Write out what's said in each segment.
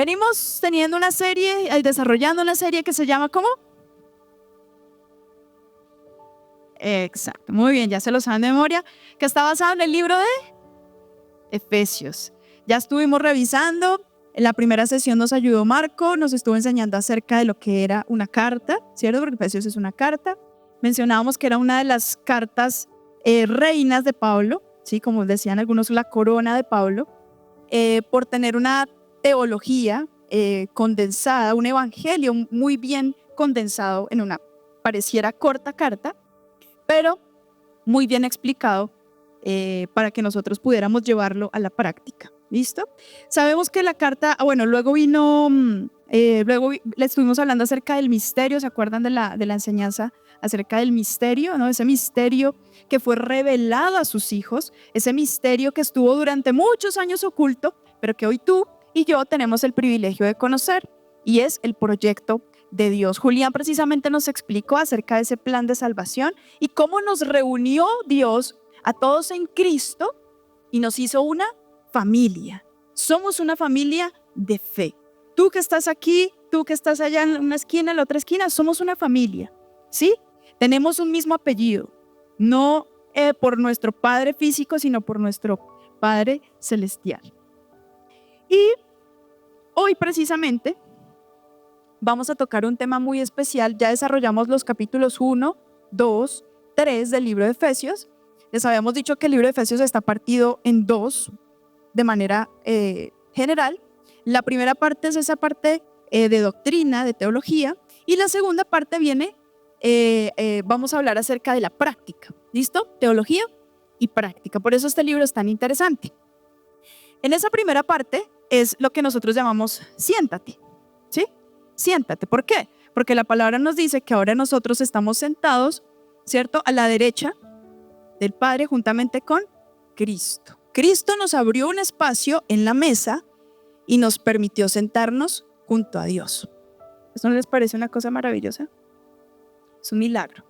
Venimos teniendo una serie, desarrollando una serie que se llama ¿cómo? Exacto, muy bien, ya se lo saben de memoria, que está basado en el libro de Efesios. Ya estuvimos revisando, en la primera sesión nos ayudó Marco, nos estuvo enseñando acerca de lo que era una carta, ¿cierto? Porque Efesios es una carta. Mencionábamos que era una de las cartas reinas de Pablo, ¿sí? Como decían algunos, la corona de Pablo, por tener una teología condensada, un evangelio muy bien condensado en una pareciera corta carta, pero muy bien explicado para que nosotros pudiéramos llevarlo a la práctica. ¿Listo? Sabemos que la carta, luego vino, le estuvimos hablando acerca del misterio, ¿se acuerdan de la enseñanza acerca del misterio, ¿no? Ese misterio que fue revelado a sus hijos, ese misterio que estuvo durante muchos años oculto, pero que hoy tú y yo tenemos el privilegio de conocer, y es el proyecto de Dios. Julián precisamente nos explicó acerca de ese plan de salvación y cómo nos reunió Dios a todos en Cristo y nos hizo una familia. Somos una familia de fe. Tú que estás aquí, tú que estás allá en una esquina, en la otra esquina, somos una familia, ¿sí? Tenemos un mismo apellido, no por nuestro Padre físico, sino por nuestro Padre celestial. Y hoy precisamente vamos a tocar un tema muy especial. Ya desarrollamos los capítulos 1, 2, 3 del libro de Efesios. Les habíamos dicho que el libro de Efesios está partido en dos de manera general. La primera parte es esa parte de doctrina, de teología, y la segunda parte viene, vamos a hablar acerca de la práctica. ¿Listo? Teología y práctica. Por eso este libro es tan interesante. En esa primera parte es lo que nosotros llamamos siéntate, ¿sí? Siéntate. ¿Por qué? Porque la palabra nos dice que ahora nosotros estamos sentados, ¿cierto?, a la derecha del Padre juntamente con Cristo. Cristo nos abrió un espacio en la mesa y nos permitió sentarnos junto a Dios. ¿Eso no les parece una cosa maravillosa? Es un milagro.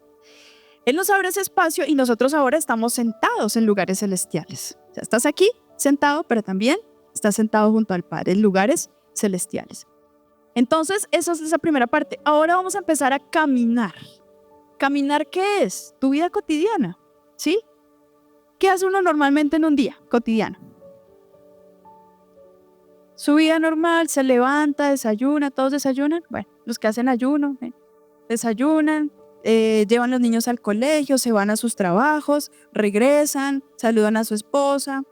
Él nos abre ese espacio y nosotros ahora estamos sentados en lugares celestiales. O sea, estás aquí sentado, pero también estás sentado junto al Padre en lugares celestiales. Entonces, esa es esa primera parte. Ahora vamos a empezar a caminar. ¿Caminar qué es? Tu vida cotidiana, ¿sí? ¿Qué hace uno normalmente en un día cotidiano? Su vida normal, se levanta, desayuna, ¿todos desayunan? Bueno, los que hacen ayuno, desayunan, llevan los niños al colegio, se van a sus trabajos, regresan, saludan a su esposa,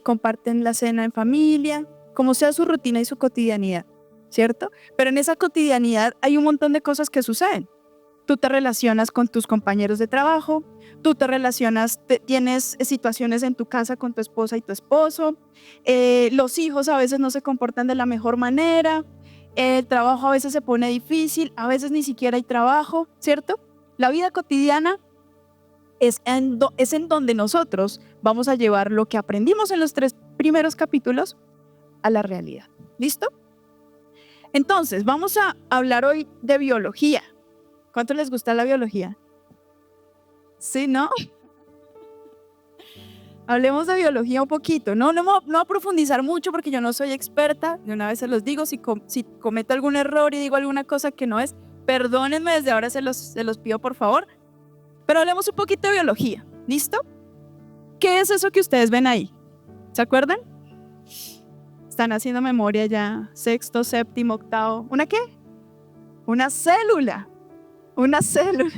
comparten la cena en familia, como sea su rutina y su cotidianidad, ¿cierto? Pero en esa cotidianidad hay un montón de cosas que suceden. Tú te relacionas con tus compañeros de trabajo, tú te relacionas, tienes situaciones en tu casa con tu esposa y tu esposo, los hijos a veces no se comportan de la mejor manera, el trabajo a veces se pone difícil, a veces ni siquiera hay trabajo, ¿cierto? La vida cotidiana es en donde nosotros vamos a llevar lo que aprendimos en los 3 primeros capítulos a la realidad. ¿Listo? Entonces, vamos a hablar hoy de biología. ¿Cuánto les gusta la biología? ¿Sí, no? Hablemos de biología un poquito. No a profundizar mucho porque yo no soy experta. De una vez se los digo, si cometo algún error y digo alguna cosa que no es, perdónenme, desde ahora se los pido por favor. Pero hablemos un poquito de biología. ¿Listo? ¿Qué es eso que ustedes ven ahí? ¿Se acuerdan? Están haciendo memoria ya. Sexto, séptimo, octavo. ¿Una qué? Una célula. Una célula.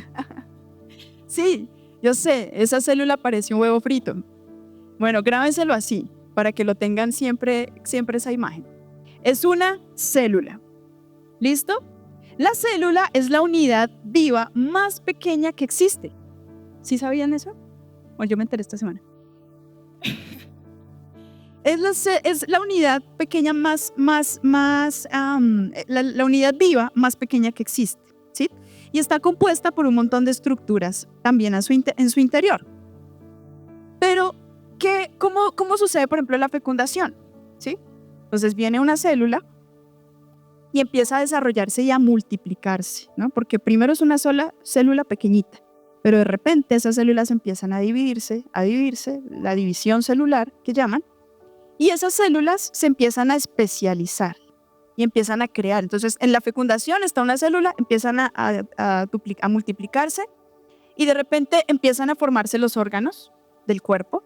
Sí, yo sé, esa célula parece un huevo frito. Bueno, grábenselo así, para que lo tengan siempre esa imagen. Es una célula. ¿Listo? La célula es la unidad viva más pequeña que existe. ¿Sí sabían eso? O yo me enteré esta semana. Es la unidad pequeña la unidad viva más pequeña que existe, ¿sí? Y está compuesta por un montón de estructuras también en su interior. Pero, ¿cómo sucede, por ejemplo, la fecundación? ¿Sí? Entonces viene una célula y empieza a desarrollarse y a multiplicarse, ¿no? Porque primero es una sola célula pequeñita, pero de repente esas células empiezan a dividirse, la división celular que llaman, y esas células se empiezan a especializar y empiezan a crear. Entonces, en la fecundación está una célula, empiezan a multiplicarse y de repente empiezan a formarse los órganos del cuerpo.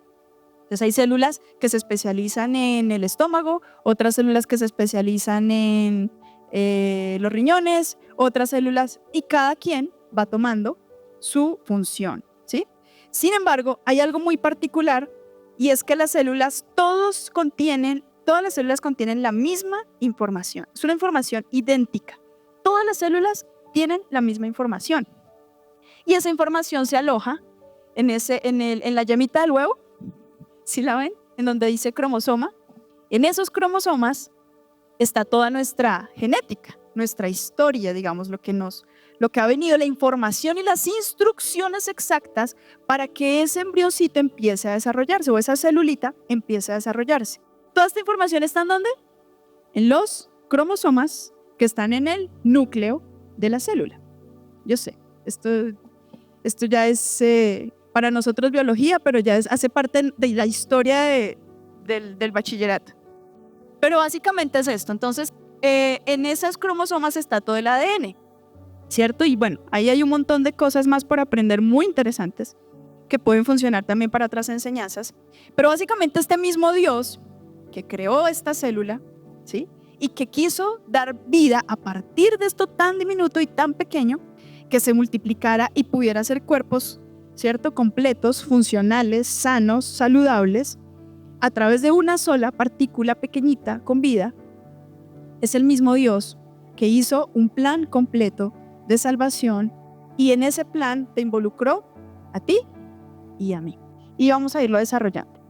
Entonces, hay células que se especializan en el estómago, otras células que se especializan en los riñones, otras células, y cada quien va tomando su función, ¿sí? Sin embargo, hay algo muy particular y es que las células, todas las células contienen la misma información. Es una información idéntica. Todas las células tienen la misma información. Y esa información se aloja en la llamita del huevo, ¿sí la ven? En donde dice cromosoma. En esos cromosomas está toda nuestra genética, nuestra historia, digamos, lo que ha venido, la información y las instrucciones exactas para que ese embrioncito empiece a desarrollarse o esa celulita empiece a desarrollarse. Toda esta información está ¿en dónde? En los cromosomas que están en el núcleo de la célula. Yo sé, esto ya es para nosotros biología, pero ya hace parte de la historia del bachillerato. Pero básicamente es esto. Entonces, en esas cromosomas está todo el ADN, ¿cierto? Y bueno, ahí hay un montón de cosas más por aprender muy interesantes que pueden funcionar también para otras enseñanzas. Pero básicamente este mismo Dios que creó esta célula, ¿sí? Y que quiso dar vida a partir de esto tan diminuto y tan pequeño, que se multiplicara y pudiera hacer cuerpos, ¿cierto? Completos, funcionales, sanos, saludables, a través de una sola partícula pequeñita con vida. Es el mismo Dios que hizo un plan completo de salvación y en ese plan te involucró a ti y a mí. Y vamos a irlo desarrollando.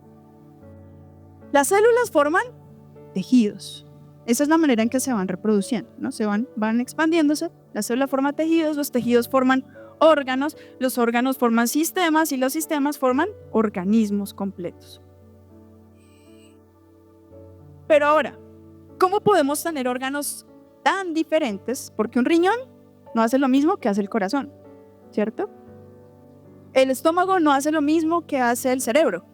Las células forman tejidos. Esa es la manera en que se van reproduciendo, ¿no? Van expandiéndose, la célula forma tejidos, los tejidos forman órganos, los órganos forman sistemas y los sistemas forman organismos completos. Pero ahora, ¿cómo podemos tener órganos tan diferentes? Porque un riñón no hace lo mismo que hace el corazón, ¿cierto? El estómago no hace lo mismo que hace el cerebro.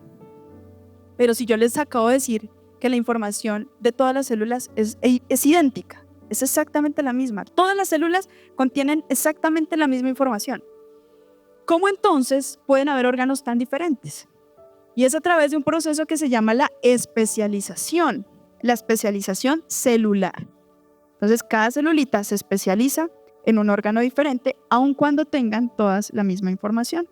Pero si yo les acabo de decir que la información de todas las células es idéntica, es exactamente la misma. Todas las células contienen exactamente la misma información. ¿Cómo entonces pueden haber órganos tan diferentes? Y es a través de un proceso que se llama la especialización celular. Entonces, cada celulita se especializa en un órgano diferente, aun cuando tengan todas la misma información.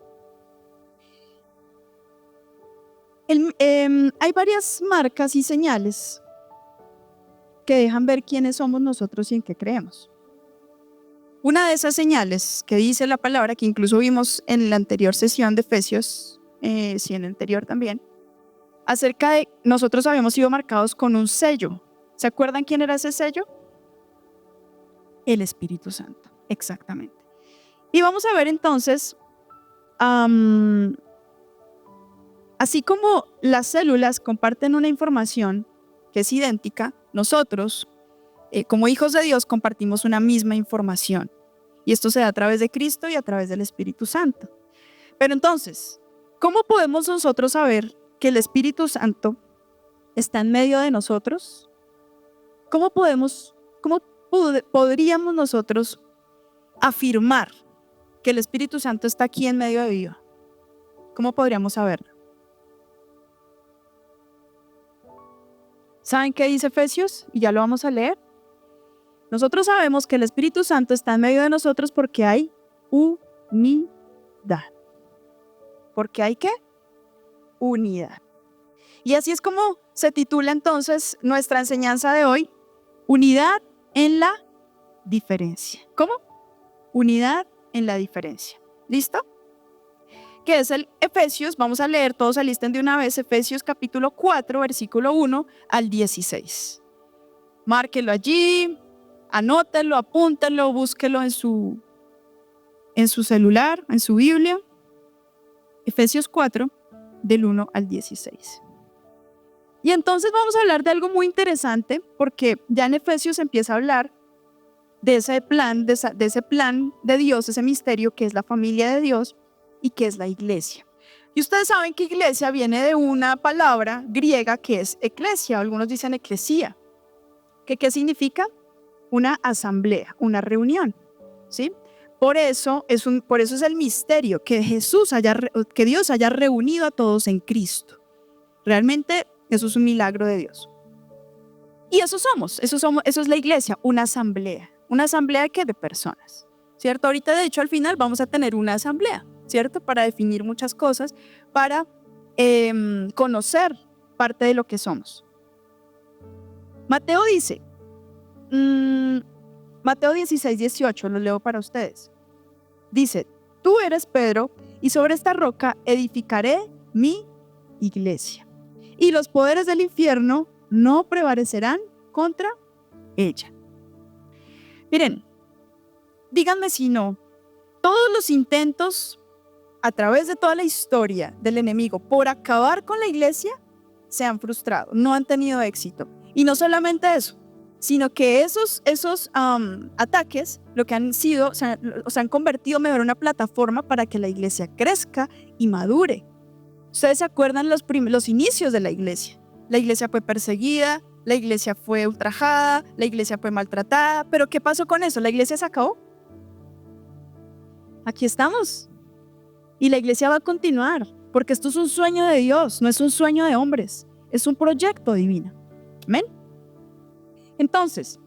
Hay varias marcas y señales que dejan ver quiénes somos nosotros y en qué creemos. Una de esas señales que dice la palabra, que incluso vimos en la anterior sesión de Efesios, sí, en la anterior también, acerca de nosotros habíamos sido marcados con un sello. ¿Se acuerdan quién era ese sello? El Espíritu Santo, exactamente. Y vamos a ver entonces, así como las células comparten una información que es idéntica, nosotros, como hijos de Dios, compartimos una misma información. Y esto se da a través de Cristo y a través del Espíritu Santo. Pero entonces, ¿cómo podemos nosotros saber que el Espíritu Santo está en medio de nosotros? ¿Cómo podríamos nosotros afirmar que el Espíritu Santo está aquí en medio de Viva? ¿Cómo podríamos saberlo? ¿Saben qué dice Efesios? Y ya lo vamos a leer. Nosotros sabemos que el Espíritu Santo está en medio de nosotros porque hay unidad. ¿Porque hay qué? Unidad. Y así es como se titula entonces nuestra enseñanza de hoy, Unidad en la diferencia. ¿Cómo? Unidad en la diferencia. ¿Listo? Que es el Efesios, vamos a leer, todos alisten de una vez, Efesios capítulo 4, versículo 1 al 16. Márquelo allí, anótelo, apúntelo, búsquelo en su celular, en su Biblia. Efesios 4, del 1 al 16. Y entonces vamos a hablar de algo muy interesante, porque ya en Efesios empieza a hablar de ese plan de Dios, ese misterio que es la familia de Dios y que es la iglesia. Y ustedes saben que iglesia viene de una palabra griega que es eclesia, algunos dicen eclesía. ¿Qué significa? una asamblea, una reunión, ¿sí? Por eso es el misterio que que Dios haya reunido a todos en Cristo. Realmente eso es un milagro de Dios. Y eso es la iglesia, una asamblea. ¿Una asamblea de qué? De personas, ¿cierto? Ahorita, de hecho, al final vamos a tener una asamblea, ¿cierto? Para definir muchas cosas, para conocer parte de lo que somos. Mateo dice, Mateo 16:18, lo leo para ustedes. Dice, tú eres Pedro, y sobre esta roca edificaré mi iglesia. Y los poderes del infierno no prevalecerán contra ella. Miren, díganme si no, todos los intentos a través de toda la historia del enemigo por acabar con la iglesia se han frustrado, no han tenido éxito. Y no solamente eso, sino que esos ataques lo que han sido, se han convertido en una plataforma para que la iglesia crezca y madure. Ustedes se acuerdan los inicios de la iglesia. La iglesia fue perseguida, la iglesia fue ultrajada, la iglesia fue maltratada, pero ¿qué pasó con eso? ¿La iglesia se acabó? Aquí estamos. Y la iglesia va a continuar, porque esto es un sueño de Dios, no es un sueño de hombres, es un proyecto divino. ¿Amén? Entonces,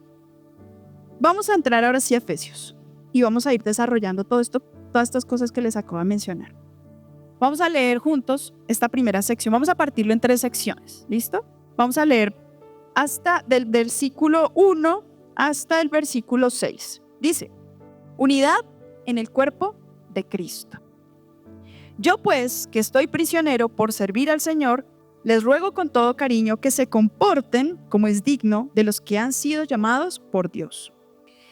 vamos a entrar ahora sí a Efesios y vamos a ir desarrollando todas estas cosas que les acabo de mencionar. Vamos a leer juntos esta primera sección, vamos a partirlo en 3 secciones, ¿listo? Vamos a leer hasta del versículo 1 hasta el versículo 6. Dice, unidad en el cuerpo de Cristo. Yo pues, que estoy prisionero por servir al Señor, les ruego con todo cariño que se comporten como es digno de los que han sido llamados por Dios.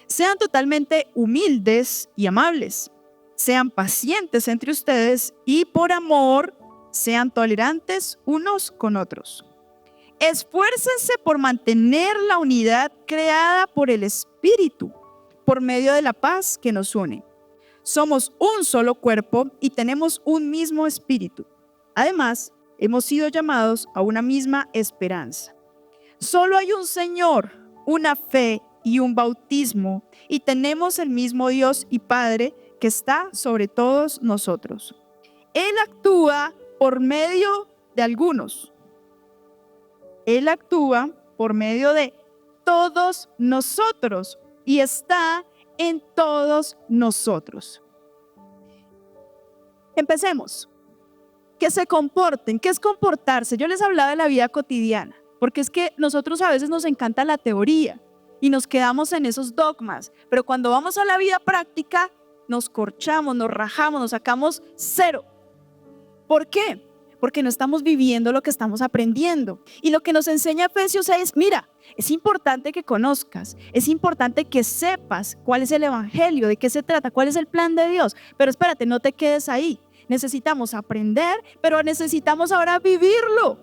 Sean totalmente humildes y amables. Sean pacientes entre ustedes y por amor sean tolerantes unos con otros. Esfuércense por mantener la unidad creada por el Espíritu, por medio de la paz que nos une. Somos un solo cuerpo y tenemos un mismo espíritu. Además, hemos sido llamados a una misma esperanza. Solo hay un Señor, una fe y un bautismo, y tenemos el mismo Dios y Padre que está sobre todos nosotros. Él actúa por medio de algunos. Él actúa por medio de todos nosotros y está en todos nosotros. Empecemos. Que se comporten. ¿Qué es comportarse? Yo les hablaba de la vida cotidiana, porque es que nosotros a veces nos encanta la teoría y nos quedamos en esos dogmas, pero cuando vamos a la vida práctica nos corchamos, nos rajamos, nos sacamos 0. ¿Por qué? Porque no estamos viviendo lo que estamos aprendiendo. Y lo que nos enseña Efesios es, mira, es importante que conozcas, es importante que sepas cuál es el evangelio, de qué se trata, cuál es el plan de Dios. Pero espérate, no te quedes ahí. Necesitamos aprender, pero necesitamos ahora vivirlo.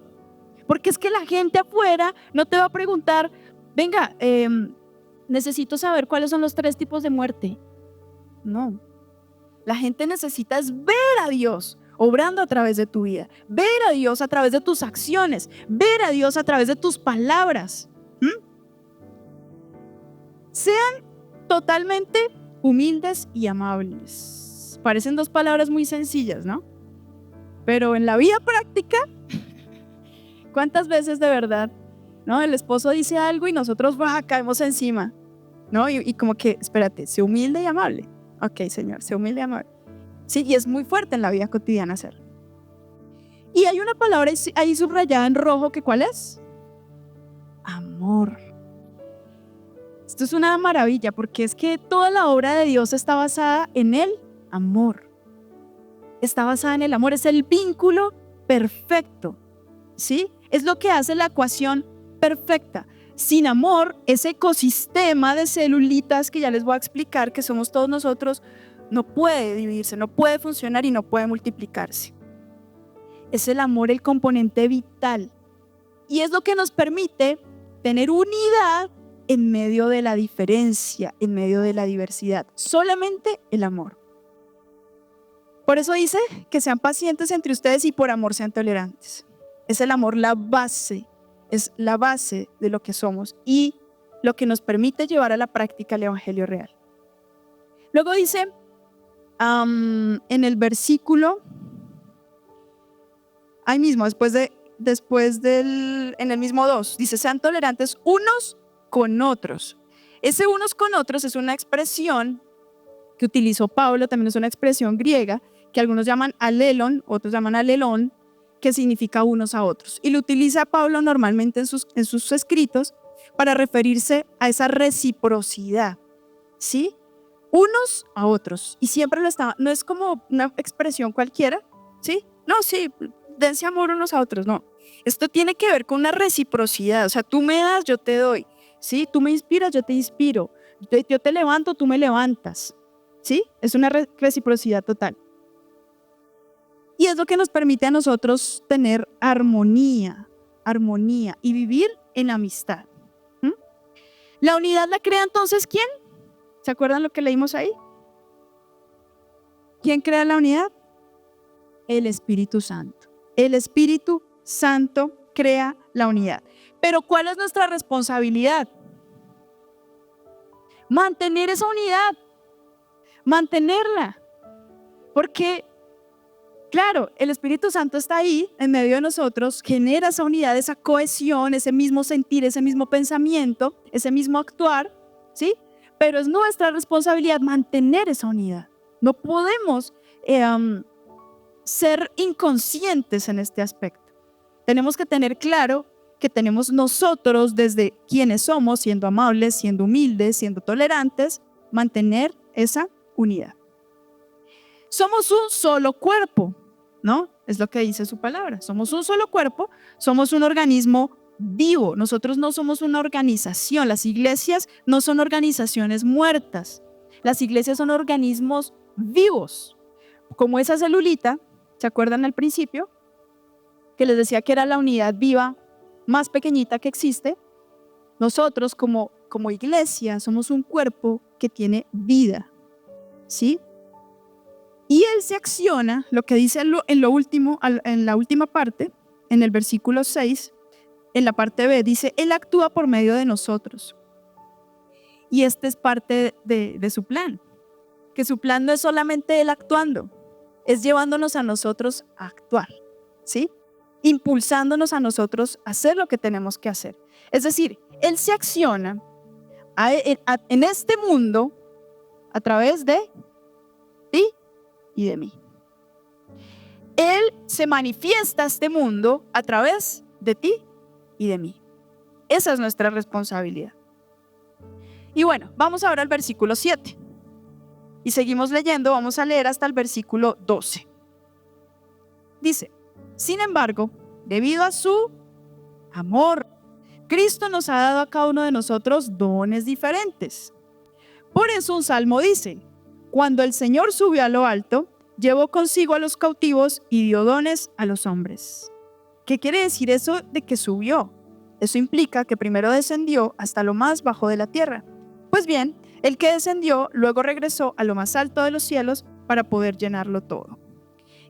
Porque es que la gente afuera no te va a preguntar, venga, necesito saber cuáles son los 3 tipos de muerte. No. La gente necesita es ver a Dios obrando a través de tu vida, ver a Dios a través de tus acciones, ver a Dios a través de tus palabras. Sean totalmente humildes y amables. Parecen 2 palabras muy sencillas, ¿no? Pero en la vida práctica, ¿cuántas veces de verdad, no? El esposo dice algo y nosotros caemos encima, ¿no? Y como que, espérate, sé humilde y amable. Ok, Señor, sé humilde y amable. Sí, y es muy fuerte en la vida cotidiana hacerlo. Y hay una palabra ahí subrayada en rojo, que ¿cuál es? Amor. Esto es una maravilla, porque es que toda la obra de Dios está basada en el amor. Está basada en el amor, es el vínculo perfecto, ¿sí? Es lo que hace la ecuación perfecta. Sin amor, ese ecosistema de celulitas que ya les voy a explicar, que somos todos nosotros, no puede dividirse, no puede funcionar y no puede multiplicarse. Es el amor el componente vital. Y es lo que nos permite tener unidad en medio de la diferencia, en medio de la diversidad. Solamente el amor. Por eso dice que sean pacientes entre ustedes y por amor sean tolerantes. Es el amor la base, es la base de lo que somos. Y lo que nos permite llevar a la práctica el evangelio real. Luego dice en el versículo, ahí mismo, en el mismo 2, dice, sean tolerantes unos con otros. Ese unos con otros es una expresión que utilizó Pablo, también es una expresión griega, que algunos llaman alelon, otros llaman alelón, que significa unos a otros. Y lo utiliza Pablo normalmente en sus escritos para referirse a esa reciprocidad, ¿sí? Unos a otros. Y siempre no es como una expresión cualquiera, ¿sí? No, sí, dense amor unos a otros, no. Esto tiene que ver con una reciprocidad, o sea, tú me das, yo te doy, ¿sí? Tú me inspiras, yo te inspiro. Yo te levanto, tú me levantas, ¿sí? Es una reciprocidad total. Y es lo que nos permite a nosotros tener armonía y vivir en amistad. ¿Mm? La unidad la crea entonces ¿quién? ¿Se acuerdan lo que leímos ahí? ¿Quién crea la unidad? El Espíritu Santo. El Espíritu Santo crea la unidad. Pero ¿cuál es nuestra responsabilidad? Mantener esa unidad, mantenerla. Porque, claro, el Espíritu Santo está ahí en medio de nosotros, genera esa unidad, esa cohesión, ese mismo sentir, ese mismo pensamiento, ese mismo actuar, ¿sí? Pero es nuestra responsabilidad mantener esa unidad. No podemos ser inconscientes en este aspecto. Tenemos que tener claro que tenemos nosotros desde quienes somos, siendo amables, siendo humildes, siendo tolerantes, mantener esa unidad. Somos un solo cuerpo, ¿no? Es lo que dice su palabra. Somos un solo cuerpo, somos un organismo vivo. Nosotros no somos una organización. Las iglesias no son organizaciones muertas. Las iglesias son organismos vivos. Como esa celulita, ¿se acuerdan al principio? Que les decía que era la unidad viva más pequeñita que existe. Nosotros como iglesia somos un cuerpo que tiene vida, ¿sí? Y Él se acciona, lo que dice en la última parte, en el versículo 6, en la parte B, dice, Él actúa por medio de nosotros. Y este es parte de su plan, que su plan no es solamente Él actuando, es llevándonos a nosotros a actuar, ¿sí? Impulsándonos a nosotros a hacer lo que tenemos que hacer. Es decir, Él se acciona en este mundo a través de ti y de mí. Él se manifiesta a este mundo a través de ti y de mí. Esa es nuestra responsabilidad. Y bueno, vamos ahora al versículo 7. Y seguimos leyendo, vamos a leer hasta el versículo 12. Dice, sin embargo, debido a su amor, Cristo nos ha dado a cada uno de nosotros dones diferentes. Por eso un salmo dice, cuando el Señor subió a lo alto, llevó consigo a los cautivos y dio dones a los hombres. ¿Qué quiere decir eso de que subió? Eso implica que primero descendió hasta lo más bajo de la tierra. Pues bien, el que descendió luego regresó a lo más alto de los cielos para poder llenarlo todo.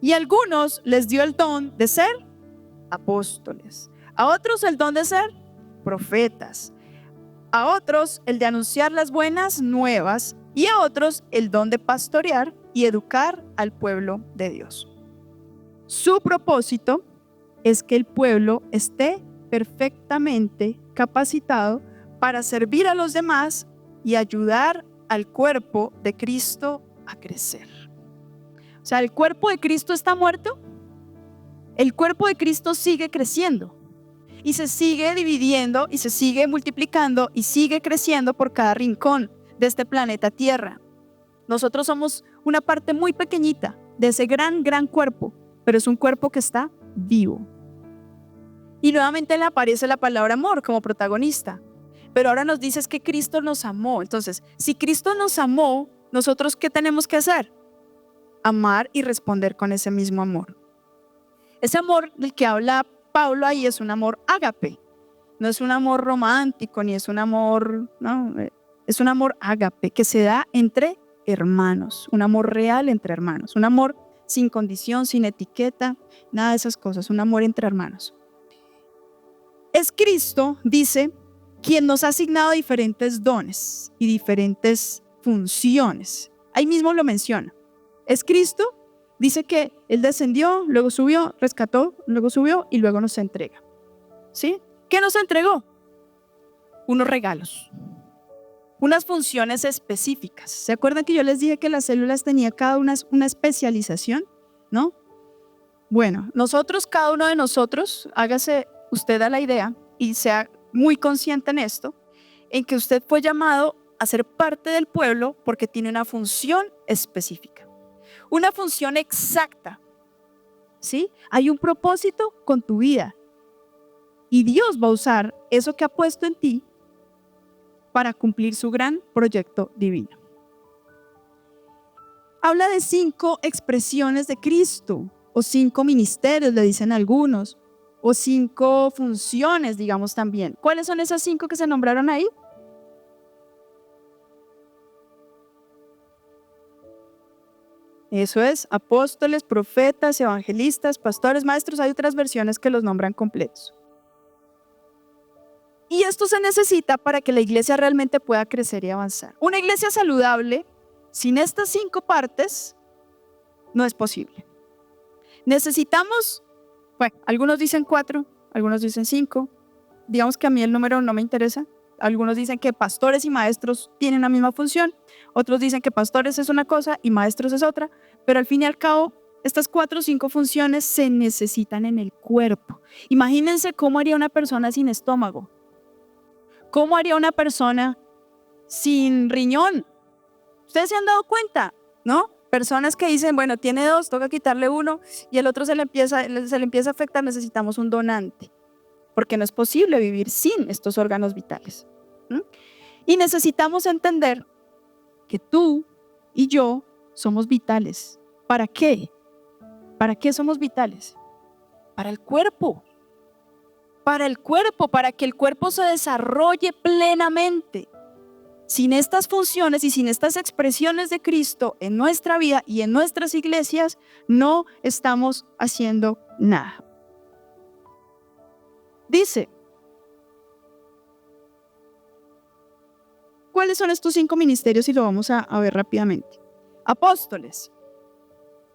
Y a algunos les dio el don de ser apóstoles, a otros el don de ser profetas, a otros el de anunciar las buenas nuevas y a otros el don de pastorear y educar al pueblo de Dios. Su propósito es que el pueblo esté perfectamente capacitado para servir a los demás y ayudar al cuerpo de Cristo a crecer. O sea, ¿el cuerpo de Cristo está muerto? El cuerpo de Cristo sigue creciendo y se sigue dividiendo y se sigue multiplicando y sigue creciendo por cada rincón de este planeta Tierra. Nosotros somos una parte muy pequeñita de ese gran cuerpo, pero es un cuerpo que está vivo. Y nuevamente le aparece la palabra amor como protagonista. Pero ahora nos dices que Cristo nos amó. Entonces, si Cristo nos amó, ¿nosotros qué tenemos que hacer? Amar y responder con ese mismo amor. Ese amor del que habla Pablo ahí es un amor ágape. No es un amor romántico, ni es un amor, no, es un amor ágape que se da entre hermanos, un amor real entre hermanos, un amor sin condición, sin etiqueta, nada de esas cosas, un amor entre hermanos. Es Cristo, dice, quien nos ha asignado diferentes dones y diferentes funciones. Ahí mismo lo menciona. Es Cristo, dice que Él descendió, luego subió, rescató, luego subió y luego nos entrega. ¿Sí? ¿Qué nos entregó? Unos regalos, unas funciones específicas. ¿Se acuerdan que yo les dije que las células tenía cada una especialización? ¿No? Bueno, cada uno de nosotros, hágase usted a la idea y sea muy consciente en esto, en que usted fue llamado a ser parte del pueblo porque tiene una función específica, una función exacta, ¿sí? Hay un propósito con tu vida y Dios va a usar eso que ha puesto en ti para cumplir su gran proyecto divino. Habla de 5 expresiones de Cristo, o 5 ministerios, le dicen algunos, o 5 funciones, digamos también. ¿Cuáles son esas 5 que se nombraron ahí? Eso es, apóstoles, profetas, evangelistas, pastores, maestros. Hay otras versiones que los nombran completos. Y esto se necesita para que la iglesia realmente pueda crecer y avanzar. Una iglesia saludable, sin estas 5 partes, no es posible. Necesitamos, bueno, algunos dicen 4, algunos dicen 5. Digamos que a mí el número no me interesa. Algunos dicen que pastores y maestros tienen la misma función. Otros dicen que pastores es una cosa y maestros es otra. Pero al fin y al cabo, estas 4 o 5 funciones se necesitan en el cuerpo. Imagínense cómo haría una persona sin estómago. ¿Cómo haría una persona sin riñón? Ustedes se han dado cuenta, ¿no? Personas que dicen, bueno, tiene 2, toca quitarle 1 y el otro se le empieza a afectar, necesitamos un donante, porque no es posible vivir sin estos órganos vitales. Y necesitamos entender que tú y yo somos vitales. ¿Para qué? ¿Para qué somos vitales? Para el cuerpo. Para que el cuerpo se desarrolle plenamente. Sin estas funciones y sin estas expresiones de Cristo en nuestra vida y en nuestras iglesias, no estamos haciendo nada. Dice, ¿cuáles son estos 5 ministerios? Y lo vamos a ver rápidamente. Apóstoles.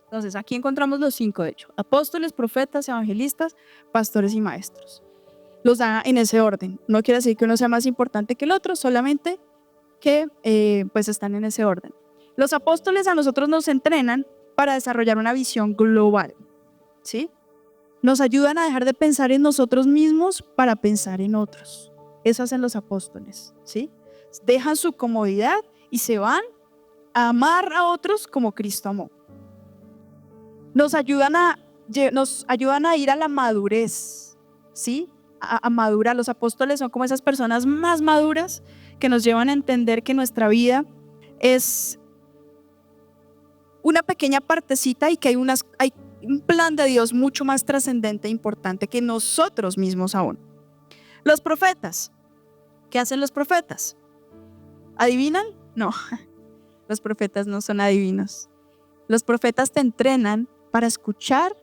Entonces, aquí encontramos los 5 de hecho. Apóstoles, profetas, evangelistas, pastores y maestros. Los da en ese orden. No quiere decir que uno sea más importante que el otro, solamente que pues están en ese orden. Los apóstoles a nosotros nos entrenan para desarrollar una visión global, ¿sí? Nos ayudan a dejar de pensar en nosotros mismos para pensar en otros. Eso hacen los apóstoles, ¿sí? Dejan su comodidad y se van a amar a otros como Cristo amó. Nos ayudan a ir a la madurez, ¿sí? A madurar. Los apóstoles son como esas personas más maduras que nos llevan a entender que nuestra vida es una pequeña partecita y que hay un plan de Dios mucho más trascendente e importante que nosotros mismos aún. Los profetas. ¿Qué hacen los profetas? ¿Adivinan? No, los profetas no son adivinos. Los profetas te entrenan para escuchar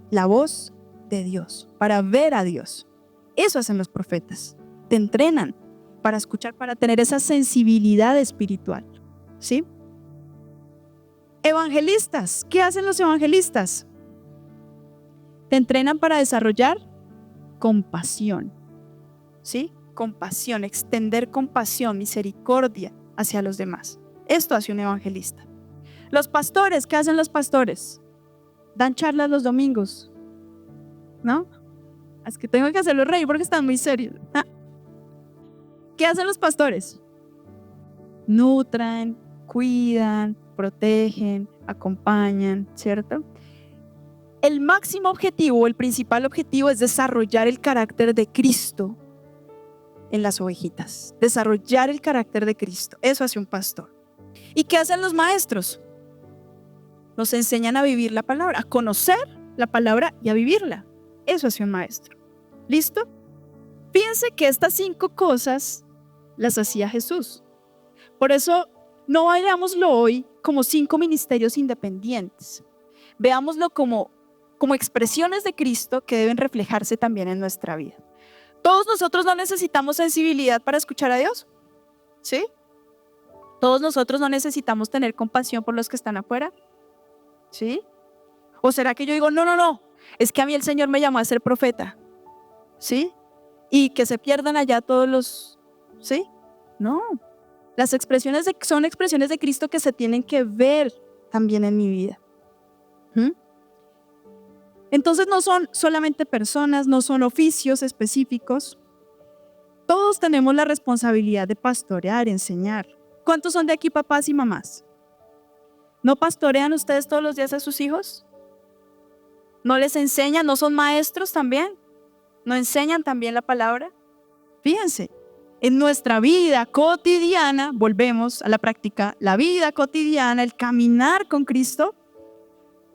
la voz de Dios, para ver a Dios. Eso hacen los profetas. Te entrenan para escuchar, para tener esa sensibilidad espiritual, ¿sí? Evangelistas. ¿Qué hacen los evangelistas? Te entrenan para desarrollar compasión, ¿sí? Compasión, extender compasión, misericordia hacia los demás. Esto hace un evangelista. Los pastores, ¿qué hacen los pastores? Dan charlas los domingos, ¿no? Es que tengo que hacerlo reír porque están muy serios. ¿Qué hacen los pastores? Nutran, cuidan, protegen, acompañan, ¿cierto? El máximo objetivo, el principal objetivo es desarrollar el carácter de Cristo en las ovejitas. Desarrollar el carácter de Cristo. Eso hace un pastor. ¿Y qué hacen los maestros? Nos enseñan a vivir la palabra, a conocer la palabra y a vivirla. Eso hace un maestro. ¿Listo? Fíjense que estas 5 cosas las hacía Jesús. Por eso no veámoslo hoy como 5 ministerios independientes. Veámoslo como expresiones de Cristo que deben reflejarse también en nuestra vida. Todos nosotros no necesitamos sensibilidad para escuchar a Dios, ¿sí? Todos nosotros no necesitamos tener compasión por los que están afuera, ¿sí? ¿O será que yo digo, no, es que a mí el Señor me llamó a ser profeta, ¿sí? Y que se pierdan allá todos los, ¿sí? No, las expresiones son expresiones de Cristo que se tienen que ver también en mi vida. ¿Mm? Entonces no son solamente personas, no son oficios específicos. Todos tenemos la responsabilidad de pastorear, enseñar. ¿Cuántos son de aquí papás y mamás? ¿No pastorean ustedes todos los días a sus hijos? ¿No les enseñan? ¿No son maestros también? ¿No enseñan también la palabra? Fíjense, en nuestra vida cotidiana, volvemos a la práctica, la vida cotidiana, el caminar con Cristo,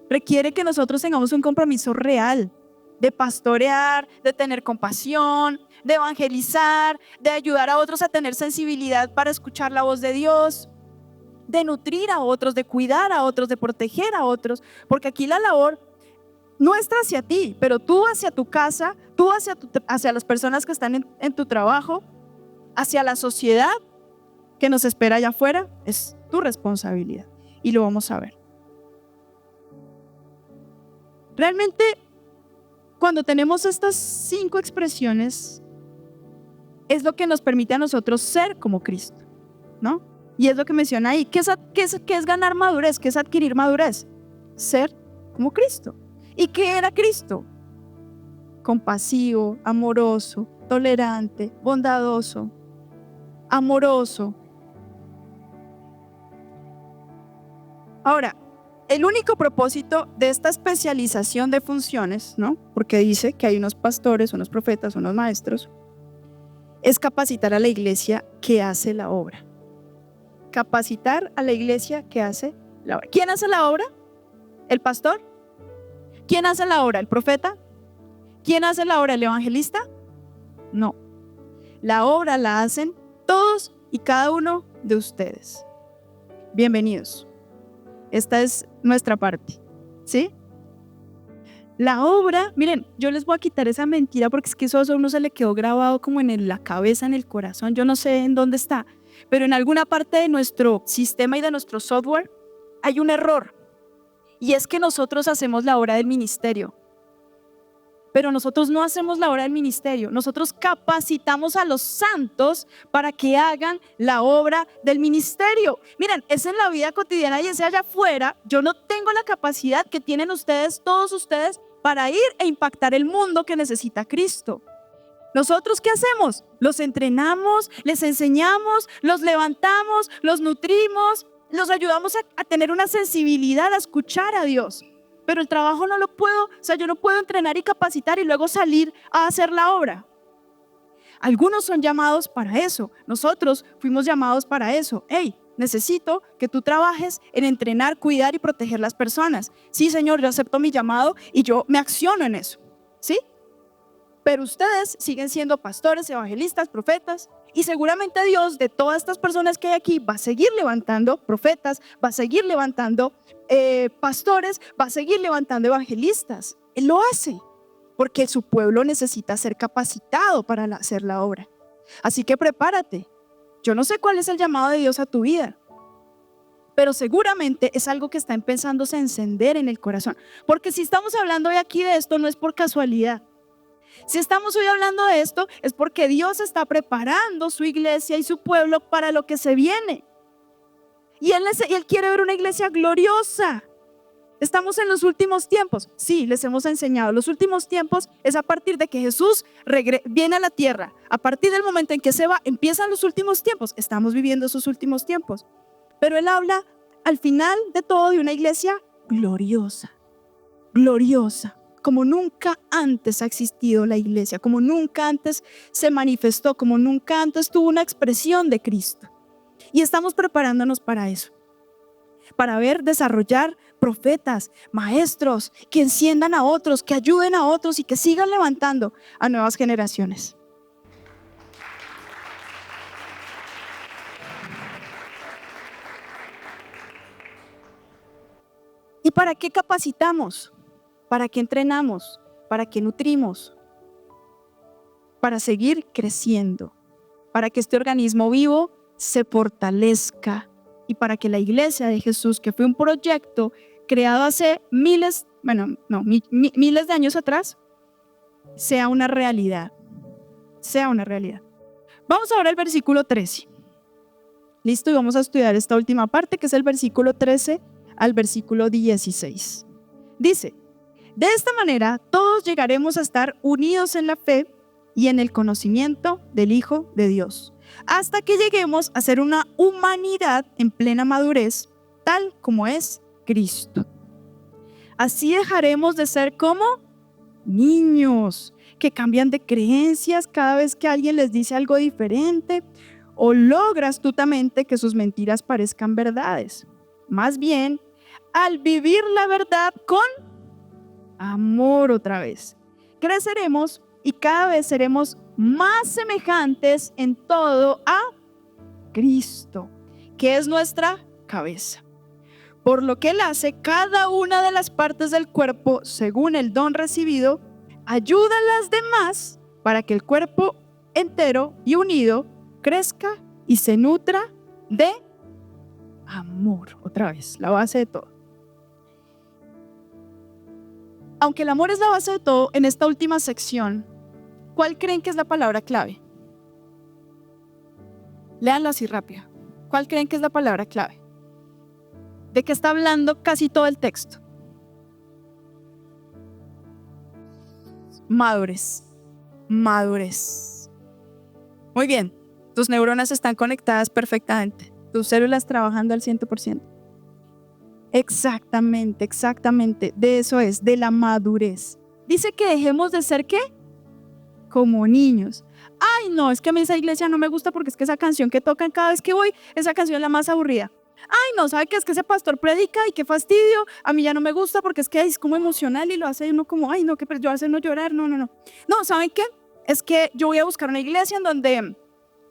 requiere que nosotros tengamos un compromiso real de pastorear, de tener compasión, de evangelizar, de ayudar a otros a tener sensibilidad para escuchar la voz de Dios, de nutrir a otros, de cuidar a otros, de proteger a otros, porque aquí la labor nuestra hacia ti, pero tú hacia tu casa, tú hacia las personas que están en tu trabajo, hacia la sociedad que nos espera allá afuera, es tu responsabilidad y lo vamos a ver. Realmente, cuando tenemos estas 5 expresiones, es lo que nos permite a nosotros ser como Cristo, ¿no? Y es lo que menciona ahí. ¿Qué es ganar madurez? ¿Qué es adquirir madurez? Ser como Cristo. ¿Y qué era Cristo? Compasivo, amoroso, tolerante, bondadoso, amoroso. Ahora, el único propósito de esta especialización de funciones, ¿no? Porque dice que hay unos pastores, unos profetas, unos maestros, es capacitar a la iglesia que hace la obra. Capacitar a la iglesia que hace la obra. ¿Quién hace la obra? ¿El pastor? ¿Quién hace la obra? ¿El profeta? ¿Quién hace la obra? ¿El evangelista? No. La obra la hacen todos y cada uno de ustedes. Bienvenidos. Esta es nuestra parte, ¿sí? La obra, miren, yo les voy a quitar esa mentira porque es que eso a uno se le quedó grabado como en la cabeza, en el corazón, yo no sé en dónde está, pero en alguna parte de nuestro sistema y de nuestro software hay un error, y es que nosotros hacemos la obra del ministerio, pero nosotros no hacemos la obra del ministerio, nosotros capacitamos a los santos para que hagan la obra del ministerio. Miren, es en la vida cotidiana y es allá afuera. Yo no tengo la capacidad que tienen ustedes, todos ustedes, para ir e impactar el mundo que necesita Cristo. ¿Nosotros qué hacemos? Los entrenamos, les enseñamos, los levantamos, los nutrimos, los ayudamos a tener una sensibilidad a escuchar a Dios. Pero el trabajo no lo puedo, yo no puedo entrenar y capacitar y luego salir a hacer la obra. Algunos son llamados para eso, nosotros fuimos llamados para eso. Hey, necesito que tú trabajes en entrenar, cuidar y proteger las personas. Sí, Señor, yo acepto mi llamado y yo me acciono en eso, ¿sí? Pero ustedes siguen siendo pastores, evangelistas, profetas, y seguramente Dios de todas estas personas que hay aquí va a seguir levantando profetas, va a seguir levantando pastores, va a seguir levantando evangelistas. Él lo hace porque su pueblo necesita ser capacitado para hacer la obra. Así que prepárate. Yo no sé cuál es el llamado de Dios a tu vida, pero seguramente es algo que está empezándose a encender en el corazón. Porque si estamos hablando hoy aquí de esto, no es por casualidad. Si estamos hoy hablando de esto, es porque Dios está preparando su iglesia y su pueblo para lo que se viene. Y Él quiere ver una iglesia gloriosa. Estamos en los últimos tiempos. Sí, les hemos enseñado. Los últimos tiempos es a partir de que Jesús viene a la tierra. A partir del momento en que se va, empiezan los últimos tiempos. Estamos viviendo esos últimos tiempos. Pero Él habla al final de todo de una iglesia gloriosa. Gloriosa. Como nunca antes ha existido la iglesia, como nunca antes se manifestó, como nunca antes tuvo una expresión de Cristo. Y estamos preparándonos para eso, para ver desarrollar profetas, maestros, que enciendan a otros, que ayuden a otros y que sigan levantando a nuevas generaciones. ¿Y para qué capacitamos? ¿Para qué entrenamos? ¿Para qué nutrimos? para seguir creciendo, para que este organismo vivo se fortalezca y para que la iglesia de Jesús, que fue un proyecto creado hace miles de años atrás, sea una realidad, sea una realidad. Vamos ahora al versículo 13. Listo, y vamos a estudiar esta última parte, que es el versículo 13 al versículo 16. Dice: de esta manera todos llegaremos a estar unidos en la fe y en el conocimiento del Hijo de Dios, hasta que lleguemos a ser una humanidad en plena madurez, tal como es Cristo. Así dejaremos de ser como niños que cambian de creencias cada vez que alguien les dice algo diferente o logra astutamente que sus mentiras parezcan verdades. Más bien, al vivir la verdad con amor otra vez, creceremos y cada vez seremos más semejantes en todo a Cristo, que es nuestra cabeza. Por lo que Él hace cada una de las partes del cuerpo según el don recibido, ayuda a las demás para que el cuerpo entero y unido crezca y se nutra de amor. Otra vez, la base de todo. Aunque el amor es la base de todo, en esta última sección, ¿cuál creen que es la palabra clave? Léanlo así rápido. ¿Cuál creen que es la palabra clave? ¿De qué está hablando casi todo el texto? Madurez. Madurez. Muy bien. Tus neuronas están conectadas perfectamente. Tus células trabajando al 100%. Exactamente, exactamente. De eso es, de la madurez. Dice que dejemos de ser, ¿qué? Como niños. Ay, no, es que a mí esa iglesia no me gusta porque es que esa canción que tocan cada vez que voy, esa canción es la más aburrida. Ay, no, ¿sabe qué? Es que ese pastor predica y qué fastidio. A mí ya no me gusta porque es que es como emocional y lo hace uno como, ay, no, que yo hace no llorar. No. No, ¿saben qué? Es que yo voy a buscar una iglesia en donde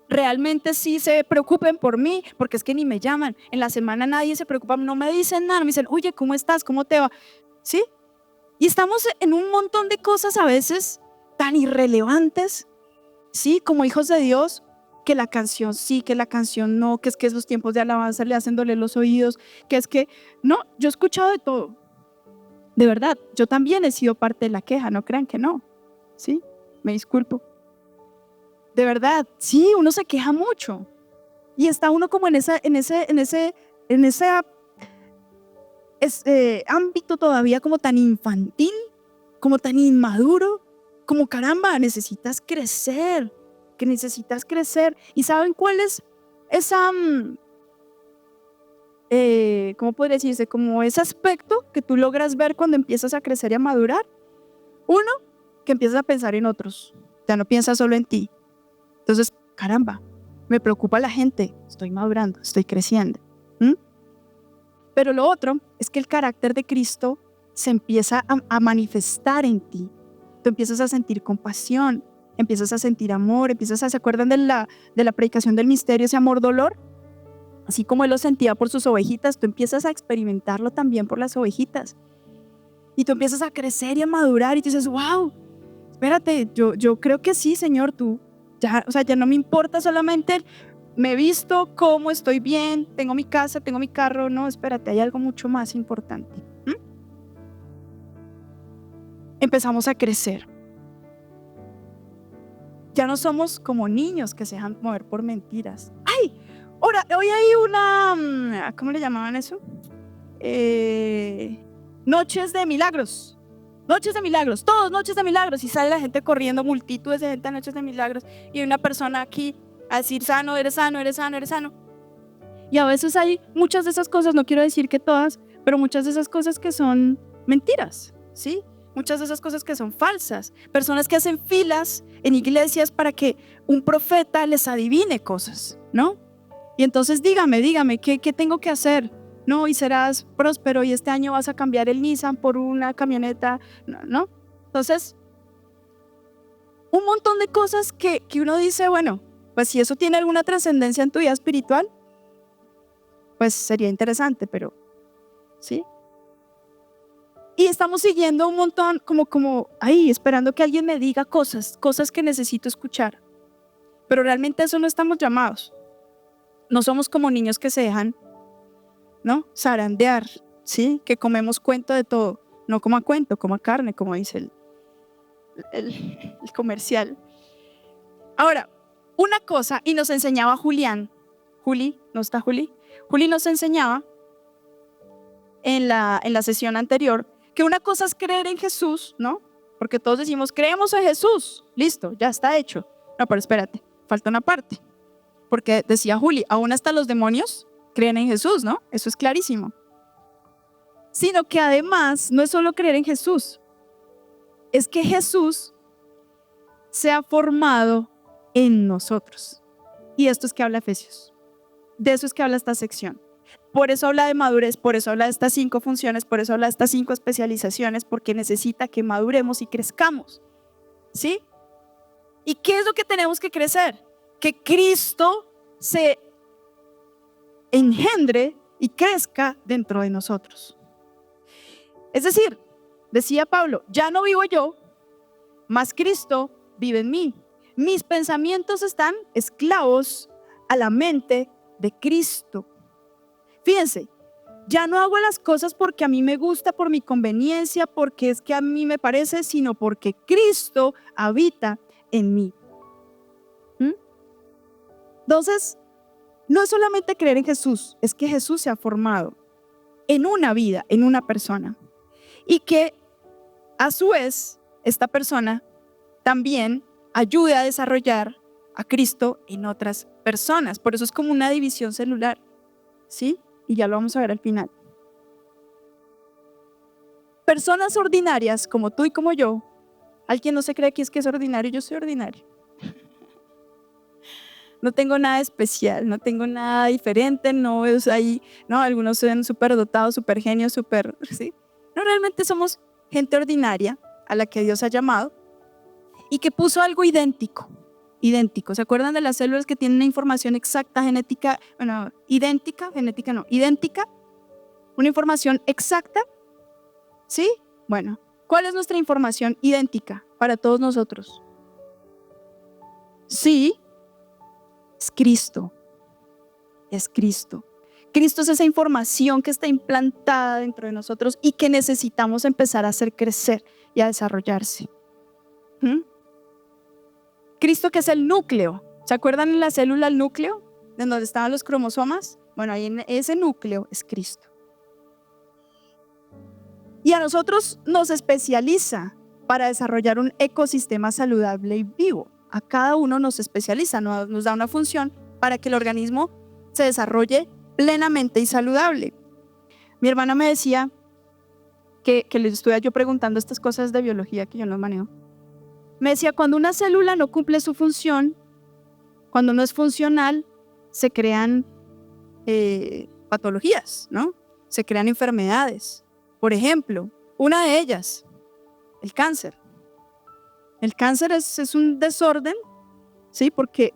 realmente sí se preocupen por mí, porque es que ni me llaman. En la semana nadie se preocupa, no me dicen nada, me dicen, oye, ¿cómo estás? ¿Cómo te va? ¿Sí? Y estamos en un montón de cosas a veces tan irrelevantes, ¿sí? Como hijos de Dios, que la canción sí, que la canción no, que es que esos tiempos de alabanza le hacen doler los oídos, que es que, no, yo he escuchado de todo. De verdad, yo también he sido parte de la queja, no crean que no, ¿sí? Me disculpo. De verdad, sí, uno se queja mucho y está uno como en ese ámbito todavía como tan infantil, como tan inmaduro, como caramba, necesitas crecer, que necesitas crecer. ¿Y saben cuál es esa, cómo podría decirse, como ese aspecto que tú logras ver cuando empiezas a crecer y a madurar? Uno, que empiezas a pensar en otros, ya no piensas solo en ti. Entonces, caramba, me preocupa la gente, estoy madurando, estoy creciendo. Pero lo otro es que el carácter de Cristo se empieza a manifestar en ti. Tú empiezas a sentir compasión, empiezas a sentir amor, ¿se acuerdan de la predicación del misterio, ese amor-dolor? Así como Él lo sentía por sus ovejitas, tú empiezas a experimentarlo también por las ovejitas. Y tú empiezas a crecer y a madurar y tú dices, wow, espérate, yo creo que sí, Señor, tú. Ya, o sea, ya no me importa solamente me he visto, como estoy bien, tengo mi casa, tengo mi carro. No, espérate, hay algo mucho más importante. Empezamos a crecer. Ya no somos como niños que se dejan mover por mentiras. ¡Ay! Ahora, hoy hay una, ¿cómo le llamaban eso? Noches de milagros. Noches de milagros, todos noches de milagros. Y sale la gente corriendo, multitudes de gente a noches de milagros. Y hay una persona aquí a decir, sano, eres sano, eres sano, eres sano. Y a veces hay muchas de esas cosas, no quiero decir que todas, pero muchas de esas cosas que son mentiras, ¿sí? Muchas de esas cosas que son falsas. Personas que hacen filas en iglesias para que un profeta les adivine cosas, ¿no? Y entonces dígame, ¿qué tengo que hacer? No, y serás próspero y este año vas a cambiar el Nissan por una camioneta, ¿no? Entonces, un montón de cosas que uno dice, bueno, pues si eso tiene alguna trascendencia en tu vida espiritual, pues sería interesante, pero ¿sí? Y estamos siguiendo un montón, como ahí, esperando que alguien me diga cosas que necesito escuchar. Pero realmente eso no estamos llamados. No somos como niños que se dejan, ¿no?, zarandear, ¿sí? Que comemos cuento de todo. No como a cuento, como a carne, como dice el comercial. Ahora, una cosa, y nos enseñaba Julián. Juli, ¿no está Juli? Juli nos enseñaba en la sesión anterior que una cosa es creer en Jesús, ¿no? Porque todos decimos, creemos en Jesús, listo, ya está hecho. No, pero espérate, falta una parte. Porque decía Juli, aún hasta los demonios creen en Jesús, ¿no? Eso es clarísimo. Sino que además no es solo creer en Jesús, es que Jesús se ha formado en nosotros. Y esto es que habla Efesios. De eso es que habla esta sección. Por eso habla de madurez, por eso habla de estas 5 funciones, por eso habla de estas 5 especializaciones, porque necesita que maduremos y crezcamos. ¿Sí? ¿Y qué es lo que tenemos que crecer? Que Cristo se engendre y crezca dentro de nosotros. Es decir, decía Pablo, ya no vivo yo, mas Cristo vive en mí. Mis pensamientos están esclavos a la mente de Cristo. Fíjense, ya no hago las cosas porque a mí me gusta, por mi conveniencia, porque es que a mí me parece, sino porque Cristo habita en mí. Entonces, no es solamente creer en Jesús, es que Jesús se ha formado en una vida, en una persona. Y que a su vez, esta persona también ayude a desarrollar a Cristo en otras personas. Por eso es como una división celular, ¿sí? Y ya lo vamos a ver al final. Personas ordinarias como tú y como yo, alguien no se cree aquí es que es ordinario, yo soy ordinario. No tengo nada especial, no tengo nada diferente, no es ahí, no, algunos son súper dotados, súper genios, súper, ¿sí? No, realmente somos gente ordinaria a la que Dios ha llamado y que puso algo idéntico. ¿Se acuerdan de las células que tienen una información exacta, genética, bueno, idéntica, genética no, idéntica, una información exacta? ¿Sí? Bueno, ¿cuál es nuestra información idéntica para todos nosotros? Sí, es Cristo. Es Cristo. Cristo es esa información que está implantada dentro de nosotros y que necesitamos empezar a hacer crecer y a desarrollarse. Cristo, que es el núcleo. ¿Se acuerdan en la célula el núcleo? De donde estaban los cromosomas. Bueno, ahí en ese núcleo es Cristo. Y a nosotros nos especializa para desarrollar un ecosistema saludable y vivo. A cada uno nos especializa, nos da una función para que el organismo se desarrolle plenamente y saludable. Mi hermana me decía que le estuve yo preguntando estas cosas de biología que yo no manejo. Me decía, cuando una célula no cumple su función, cuando no es funcional, se crean patologías, ¿no? Se crean enfermedades. Por ejemplo, una de ellas, el cáncer. El cáncer es un desorden, ¿sí? Porque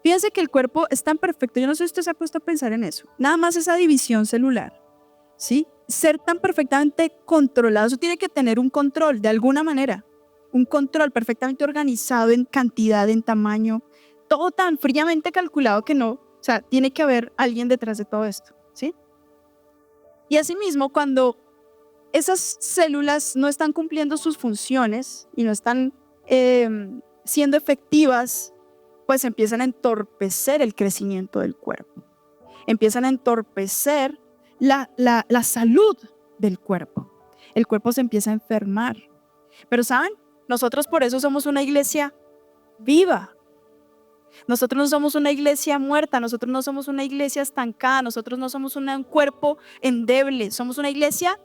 fíjense que el cuerpo es tan perfecto, yo no sé si usted se ha puesto a pensar en eso, nada más esa división celular, ¿sí? Ser tan perfectamente controlado, eso tiene que tener un control de alguna manera, un control perfectamente organizado en cantidad, en tamaño, todo tan fríamente calculado que no, o sea, tiene que haber alguien detrás de todo esto, ¿sí? Y asimismo, cuando esas células no están cumpliendo sus funciones y no están siendo efectivas, pues empiezan a entorpecer el crecimiento del cuerpo. Empiezan a entorpecer la salud del cuerpo. El cuerpo se empieza a enfermar. Pero ¿saben? Nosotros por eso somos una iglesia viva. Nosotros no somos una iglesia muerta, nosotros no somos una iglesia estancada, nosotros no somos un cuerpo endeble, somos una iglesia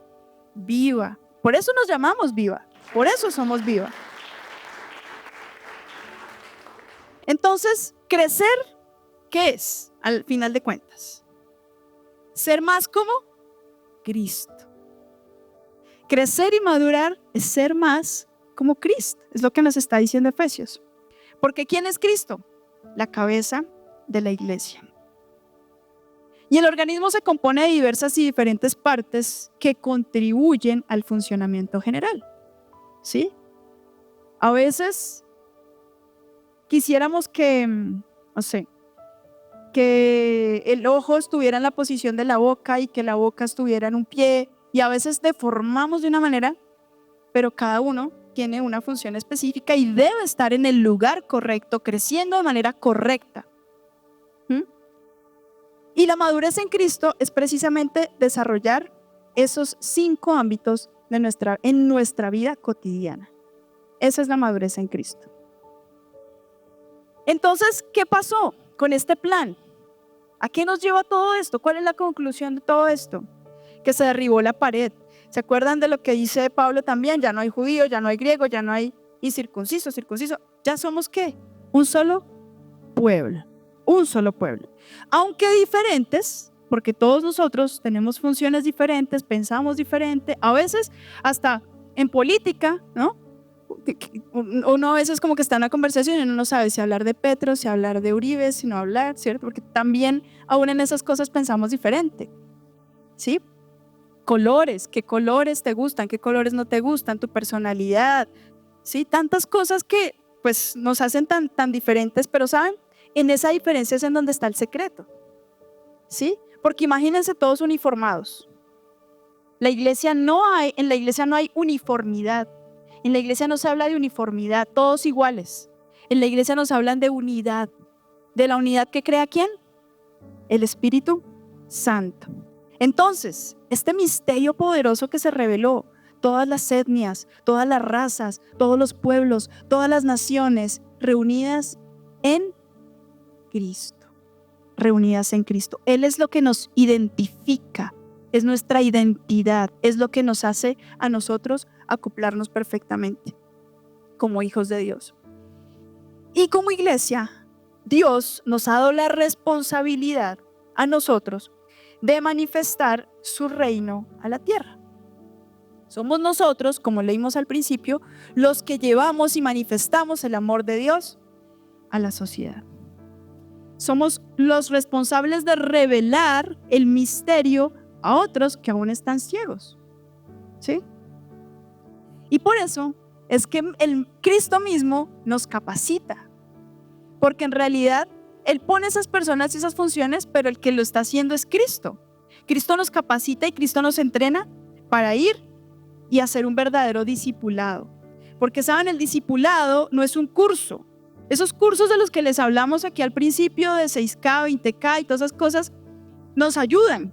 viva. Por eso nos llamamos viva, por eso somos viva. Entonces, crecer, ¿qué es? Al final de cuentas, ser más como Cristo. Crecer y madurar es ser más como Cristo, es lo que nos está diciendo Efesios. Porque ¿quién es Cristo? La cabeza de la iglesia. Y el organismo se compone de diversas y diferentes partes que contribuyen al funcionamiento general, ¿sí? A veces quisiéramos que, no sé, que el ojo estuviera en la posición de la boca y que la boca estuviera en un pie, y a veces deformamos de una manera, pero cada uno tiene una función específica y debe estar en el lugar correcto, creciendo de manera correcta. ¿Mm? Y la madurez en Cristo es precisamente desarrollar esos 5 ámbitos en nuestra vida cotidiana. Esa es la madurez en Cristo. Entonces, ¿qué pasó con este plan? ¿A qué nos lleva todo esto? ¿Cuál es la conclusión de todo esto? Que se derribó la pared. ¿Se acuerdan de lo que dice Pablo también? Ya no hay judío, ya no hay griego, ya no hay incircunciso, circunciso. ¿Ya somos qué? Un solo pueblo. Un solo pueblo. Aunque diferentes, porque todos nosotros tenemos funciones diferentes, pensamos diferente, a veces hasta en política, ¿no? Uno a veces como que está en una conversación y uno no sabe si hablar de Petro, si hablar de Uribe, si no hablar, ¿cierto? Porque también aún en esas cosas pensamos diferente, ¿sí? Colores, ¿qué colores te gustan? ¿Qué colores no te gustan? Tu personalidad, ¿sí? Tantas cosas que pues nos hacen tan diferentes, pero ¿saben? En esa diferencia es en donde está el secreto, ¿sí? Porque imagínense todos uniformados. En la iglesia no hay uniformidad. En la iglesia no se habla de uniformidad, todos iguales. En la iglesia nos hablan de unidad. ¿De la unidad que crea quién? El Espíritu Santo. Entonces, este misterio poderoso que se reveló, todas las etnias, todas las razas, todos los pueblos, todas las naciones reunidas en Cristo. Reunidas en Cristo. Él es lo que nos identifica. Es nuestra identidad, es lo que nos hace a nosotros acoplarnos perfectamente como hijos de Dios. Y como iglesia, Dios nos ha dado la responsabilidad a nosotros de manifestar su reino a la tierra. Somos nosotros, como leímos al principio, los que llevamos y manifestamos el amor de Dios a la sociedad. Somos los responsables de revelar el misterio a otros que aún están ciegos, ¿sí? Y por eso es que el Cristo mismo nos capacita, porque en realidad Él pone esas personas y esas funciones, pero el que lo está haciendo es Cristo. Cristo nos capacita y Cristo nos entrena para ir y hacer un verdadero discipulado. Porque saben, el discipulado no es un curso. Esos cursos de los que les hablamos aquí al principio de 6K, 20K y todas esas cosas nos ayudan.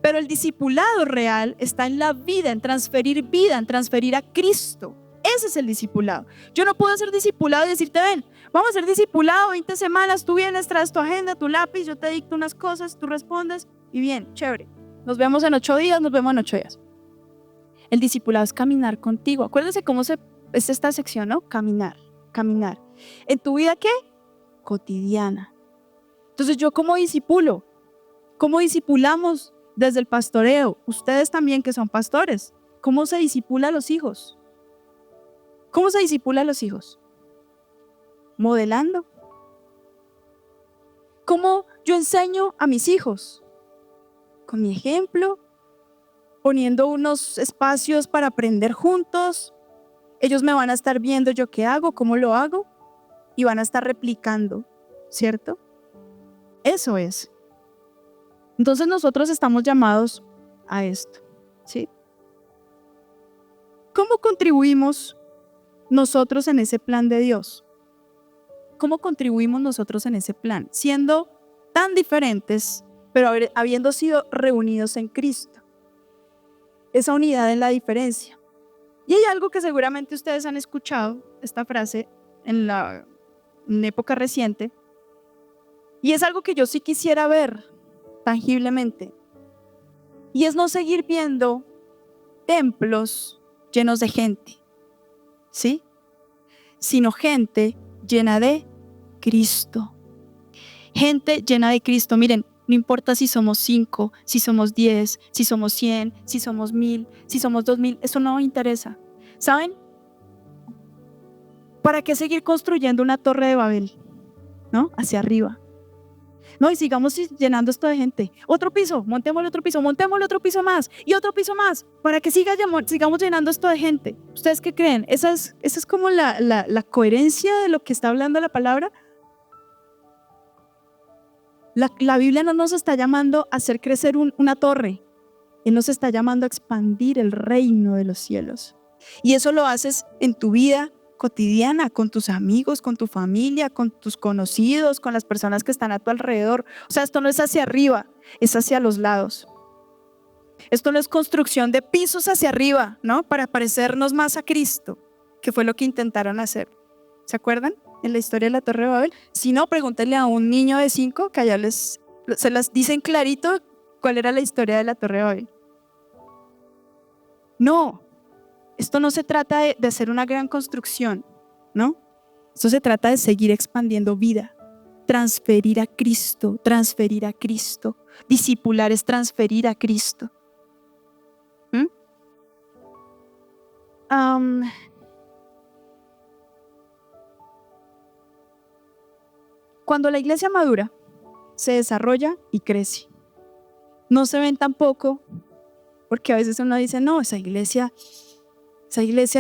Pero el discipulado real está en la vida, en transferir a Cristo. Ese es el discipulado. Yo no puedo ser discipulado y decirte, ven, vamos a ser discipulado 20 semanas, tú vienes, traes tu agenda, tu lápiz, yo te dicto unas cosas, tú respondes y bien, chévere. Nos vemos en 8 días, nos vemos en 8 días. El discipulado es caminar contigo. Acuérdense cómo es esta sección, ¿no? Caminar. ¿En tu vida qué? Cotidiana. Entonces yo como discipulo, ¿cómo discipulamos? Desde el pastoreo, ustedes también que son pastores, ¿cómo se discipula a los hijos? ¿Cómo se discipula a los hijos? Modelando. ¿Cómo yo enseño a mis hijos? Con mi ejemplo, poniendo unos espacios para aprender juntos. Ellos me van a estar viendo yo qué hago, cómo lo hago, y van a estar replicando, ¿cierto? Eso es. Entonces nosotros estamos llamados a esto, ¿sí? ¿Cómo contribuimos nosotros en ese plan de Dios? ¿Cómo contribuimos nosotros en ese plan? Siendo tan diferentes, pero habiendo sido reunidos en Cristo. Esa unidad en la diferencia. Y hay algo que seguramente ustedes han escuchado, esta frase en época reciente, y es algo que yo sí quisiera ver tangiblemente, y es no seguir viendo templos llenos de gente, ¿sí? Sino gente llena de Cristo. Gente llena de Cristo. Miren, no importa si somos 5, si somos 10, si somos 100, si somos 1000, si somos 2000, eso no me interesa. ¿Saben? ¿Para qué seguir construyendo una torre de Babel? ¿No? Hacia arriba. No, y sigamos llenando esto de gente. Otro piso, montémosle otro piso más y otro piso más para que sigamos llenando esto de gente. ¿Ustedes qué creen? ¿Esa es como la coherencia de lo que está hablando la palabra? La Biblia no nos está llamando a hacer crecer una torre. Él nos está llamando a expandir el reino de los cielos. Y eso lo haces en tu vida cotidiana, con tus amigos, con tu familia, con tus conocidos, con las personas que están a tu alrededor. O sea, esto no es hacia arriba, es hacia los lados. Esto no es construcción de pisos hacia arriba, ¿no? Para parecernos más a Cristo, que fue lo que intentaron hacer. ¿Se acuerdan? En la historia de la Torre de Babel. Si no, pregúntenle a un niño de 5 que allá se las dicen clarito cuál era la historia de la Torre de Babel. No, esto no se trata de hacer una gran construcción, ¿no? Esto se trata de seguir expandiendo vida, transferir a Cristo, transferir a Cristo. Discipular es transferir a Cristo. Cuando la iglesia madura, se desarrolla y crece. No se ven tampoco, porque a veces uno dice, no, esa iglesia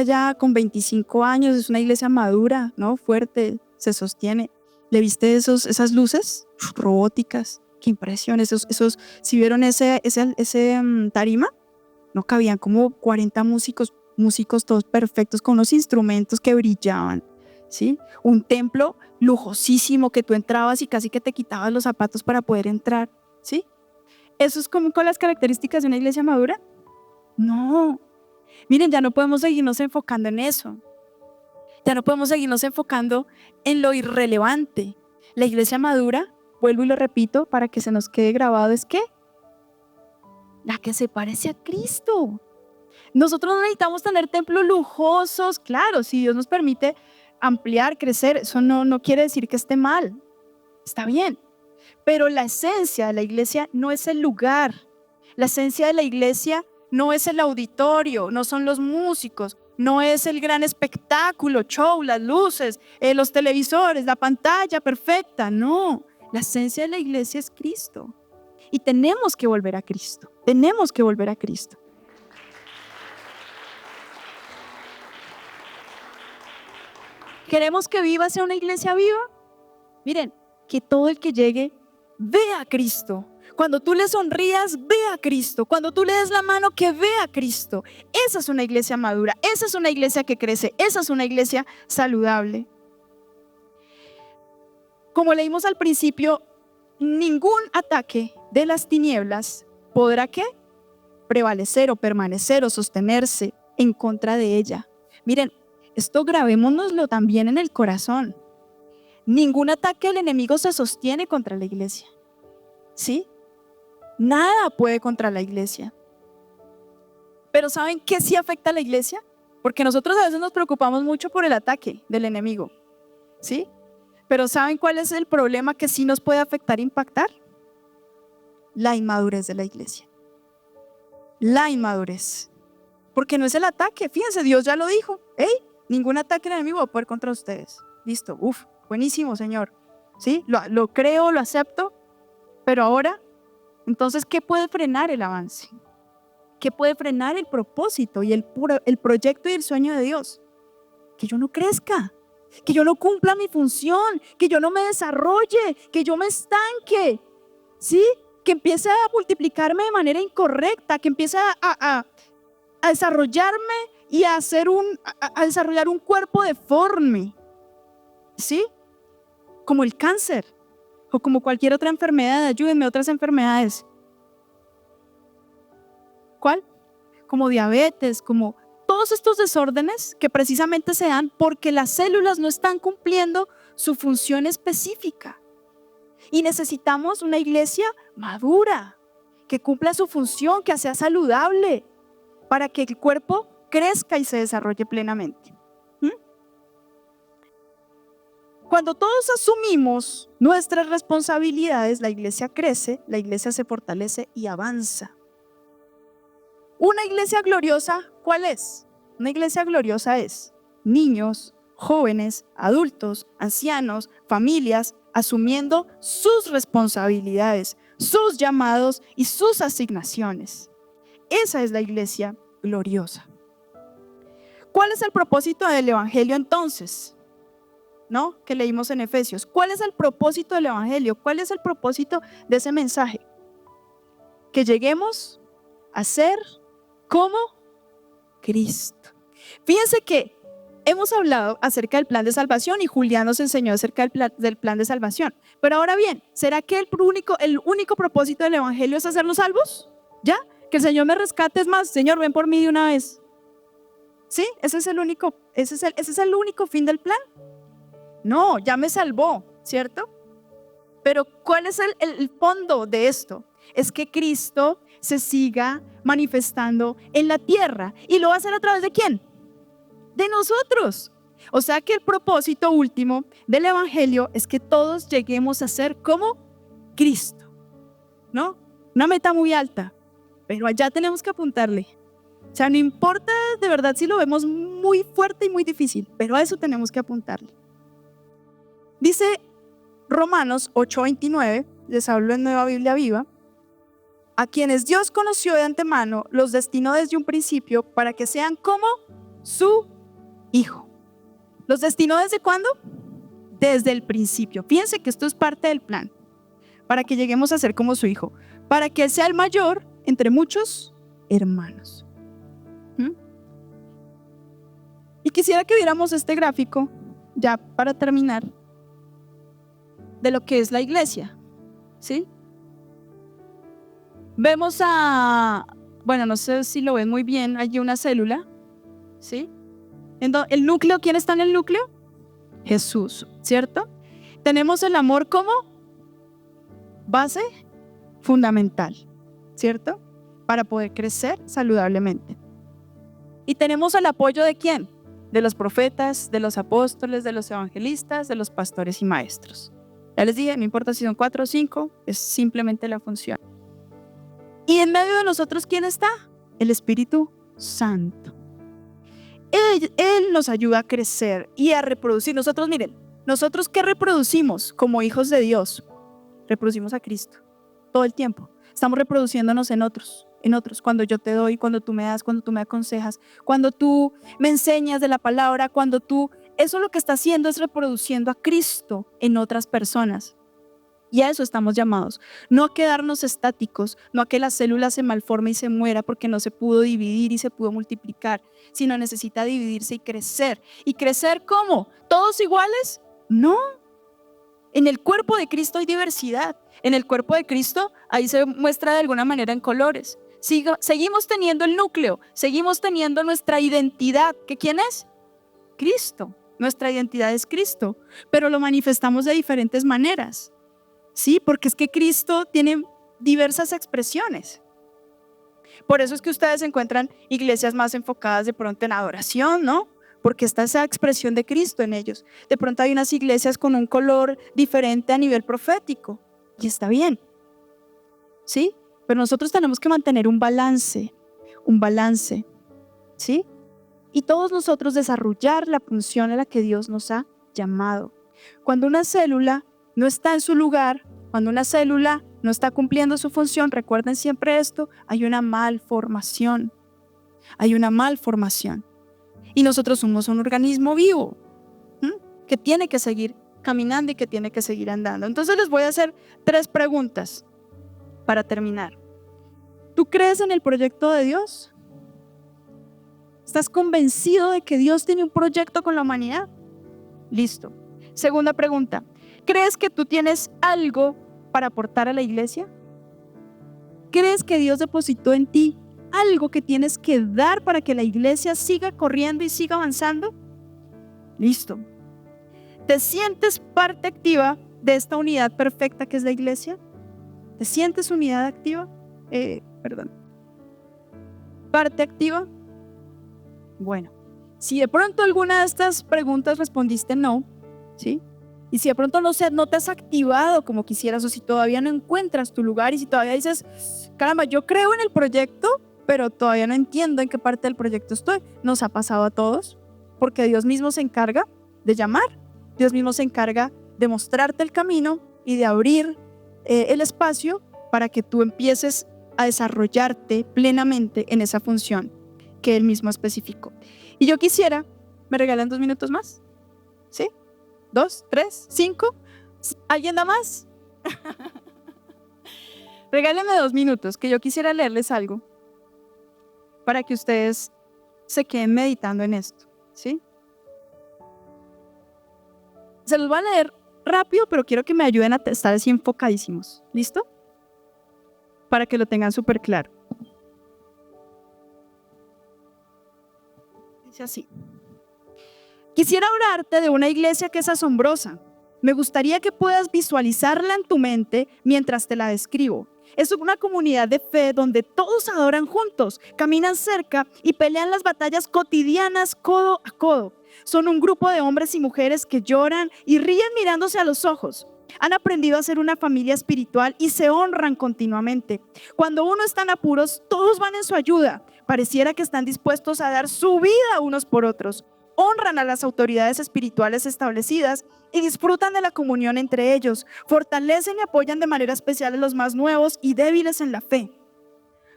ya con 25 años es una iglesia madura, ¿no? Fuerte, se sostiene. ¿Le viste esas luces robóticas? Qué impresión, si vieron ese tarima, no cabían como 40 músicos todos perfectos con unos instrumentos que brillaban, ¿sí? Un templo lujosísimo que tú entrabas y casi que te quitabas los zapatos para poder entrar, ¿sí? ¿Eso es como con las características de una iglesia madura? No. Miren, ya no podemos seguirnos enfocando en eso. Ya no podemos seguirnos enfocando en lo irrelevante. La iglesia madura, vuelvo y lo repito para que se nos quede grabado, es que la que se parece a Cristo. Nosotros no necesitamos tener templos lujosos. Claro, si Dios nos permite ampliar, crecer, eso no quiere decir que esté mal. Está bien. Pero la esencia de la iglesia no es el lugar. La esencia de la iglesia no es el auditorio, no son los músicos, no es el gran espectáculo, show, las luces, los televisores, la pantalla perfecta. No, la esencia de la iglesia es Cristo. Y tenemos que volver a Cristo. Tenemos que volver a Cristo. ¿Queremos que Viva sea una iglesia viva? Miren, que todo el que llegue vea a Cristo. Cuando tú le sonrías, ve a Cristo. Cuando tú le des la mano, que vea a Cristo. Esa es una iglesia madura. Esa es una iglesia que crece. Esa es una iglesia saludable. Como leímos al principio, ningún ataque de las tinieblas podrá ¿qué? Prevalecer o permanecer o sostenerse en contra de ella. Miren, esto grabémonoslo también en el corazón. Ningún ataque del enemigo se sostiene contra la iglesia. ¿Sí? Nada puede contra la iglesia. Pero ¿saben qué sí afecta a la iglesia? Porque nosotros a veces nos preocupamos mucho por el ataque del enemigo. ¿Sí? Pero ¿saben cuál es el problema que sí nos puede afectar e impactar? La inmadurez de la iglesia. La inmadurez. Porque no es el ataque. Fíjense, Dios ya lo dijo. ¡Ey! Ningún ataque del enemigo va a poder contra ustedes. Listo. Uf, buenísimo, Señor. ¿Sí? Lo creo, lo acepto. Pero ahora, entonces, ¿qué puede frenar el avance? ¿Qué puede frenar el propósito y el proyecto y el sueño de Dios? Que yo no crezca, que yo no cumpla mi función, que yo no me desarrolle, que yo me estanque, ¿sí? Que empiece a multiplicarme de manera incorrecta, que empiece a desarrollarme y a desarrollar un cuerpo deforme, ¿sí? Como el cáncer o como cualquier otra enfermedad. Ayúdenme, otras enfermedades. ¿Cuál? Como diabetes, como todos estos desórdenes que precisamente se dan porque las células no están cumpliendo su función específica. Y necesitamos una iglesia madura, que cumpla su función, que sea saludable, para que el cuerpo crezca y se desarrolle plenamente. Cuando todos asumimos nuestras responsabilidades, la iglesia crece, la iglesia se fortalece y avanza. Una iglesia gloriosa, ¿cuál es? Una iglesia gloriosa es niños, jóvenes, adultos, ancianos, familias, asumiendo sus responsabilidades, sus llamados y sus asignaciones. Esa es la iglesia gloriosa. ¿Cuál es el propósito del evangelio entonces? ¿No? Que leímos en Efesios. ¿Cuál es el propósito del evangelio? ¿Cuál es el propósito de ese mensaje? Que lleguemos a ser como Cristo. Fíjense que hemos hablado acerca del plan de salvación y Julián nos enseñó acerca del plan de salvación. Pero ahora bien, ¿será que el único propósito del evangelio es hacernos salvos? ¿Ya? Que el Señor me rescate, es más, Señor, ven por mí de una vez. ¿Sí? Ese es el único fin del plan. No, ya me salvó, ¿cierto? Pero ¿cuál es el fondo de esto? Es que Cristo se siga manifestando en la tierra. ¿Y lo va a hacer a través de quién? De nosotros. O sea que el propósito último del evangelio es que todos lleguemos a ser como Cristo, ¿no? Una meta muy alta, pero allá tenemos que apuntarle. O sea, no importa de verdad si lo vemos muy fuerte y muy difícil, pero a eso tenemos que apuntarle. Dice Romanos 8:29, les hablo en Nueva Biblia Viva: a quienes Dios conoció de antemano, los destinó desde un principio para que sean como su Hijo. ¿Los destinó desde cuándo? Desde el principio. Fíjense que esto es parte del plan, para que lleguemos a ser como su Hijo, para que Él sea el mayor entre muchos hermanos. Y quisiera que viéramos este gráfico, ya para terminar, de lo que es la iglesia, ¿sí? Vemos bueno, no sé si lo ven muy bien, hay una célula, ¿sí? El núcleo, ¿quién está en el núcleo? Jesús, ¿cierto? Tenemos el amor como base fundamental, ¿cierto? Para poder crecer saludablemente. Y tenemos el apoyo ¿de quién? De los profetas, de los apóstoles, de los evangelistas, de los pastores y maestros. Ya les dije, no importa si son 4 o 5, es simplemente la función. Y en medio de nosotros, ¿quién está? El Espíritu Santo. Él nos ayuda a crecer y a reproducir. Nosotros, miren, nosotros ¿qué reproducimos como hijos de Dios? Reproducimos a Cristo todo el tiempo. Estamos reproduciéndonos en otros. Cuando yo te doy, cuando tú me das, cuando tú me aconsejas, cuando tú me enseñas de la palabra, eso lo que está haciendo es reproduciendo a Cristo en otras personas. Y a eso estamos llamados, no a quedarnos estáticos, no a que la célula se malforme y se muera porque no se pudo dividir y se pudo multiplicar, sino necesita dividirse y crecer. ¿Y crecer cómo? ¿Todos iguales? No. En el cuerpo de Cristo hay diversidad. En el cuerpo de Cristo ahí se muestra de alguna manera en colores. Seguimos teniendo el núcleo, seguimos teniendo nuestra identidad. ¿Que quién es? Cristo. Nuestra identidad es Cristo, pero lo manifestamos de diferentes maneras. Sí, porque es que Cristo tiene diversas expresiones. Por eso es que ustedes encuentran iglesias más enfocadas de pronto en adoración, ¿no? Porque está esa expresión de Cristo en ellos. De pronto hay unas iglesias con un color diferente a nivel profético, y está bien, ¿sí? Pero nosotros tenemos que mantener un balance, ¿sí? Y todos nosotros desarrollar la función a la que Dios nos ha llamado. Cuando una célula no está en su lugar, cuando una célula no está cumpliendo su función, recuerden siempre esto, hay una malformación. Y nosotros somos un organismo vivo, que tiene que seguir caminando y que tiene que seguir andando. Entonces les voy a hacer 3 preguntas para terminar. ¿Tú crees en el proyecto de Dios? ¿Estás convencido de que Dios tiene un proyecto con la humanidad? Listo. Segunda pregunta. ¿Crees que tú tienes algo para aportar a la iglesia? ¿Crees que Dios depositó en ti algo que tienes que dar para que la iglesia siga corriendo y siga avanzando? Listo. ¿Te sientes parte activa de esta unidad perfecta que es la iglesia? ¿Te sientes unidad activa? ¿Parte activa? Bueno, si de pronto alguna de estas preguntas respondiste no, ¿sí? Y si de pronto no te has activado como quisieras, o si todavía no encuentras tu lugar, y si todavía dices, caramba, yo creo en el proyecto, pero todavía no entiendo en qué parte del proyecto estoy. Nos ha pasado a todos, porque Dios mismo se encarga de llamar, Dios mismo se encarga de mostrarte el camino y de abrir el espacio para que tú empieces a desarrollarte plenamente en esa función que Él mismo especificó. Y yo quisiera, ¿me regalan 2 minutos más? ¿Sí? 2, 3, 5. ¿Alguien da más? Regálenme 2 minutos, que yo quisiera leerles algo para que ustedes se queden meditando en esto, ¿sí? Se los voy a leer rápido, pero quiero que me ayuden a estar así enfocadísimos. ¿Listo? Para que lo tengan súper claro. Dice así: quisiera hablarte de una iglesia que es asombrosa. Me gustaría que puedas visualizarla en tu mente mientras te la describo. Es una comunidad de fe donde todos adoran juntos, caminan cerca y pelean las batallas cotidianas codo a codo. Son un grupo de hombres y mujeres que lloran y ríen mirándose a los ojos. Han aprendido a ser una familia espiritual y se honran continuamente. Cuando uno está en apuros, todos van en su ayuda. Pareciera que están dispuestos a dar su vida unos por otros. Honran a las autoridades espirituales establecidas y disfrutan de la comunión entre ellos. Fortalecen y apoyan de manera especial a los más nuevos y débiles en la fe.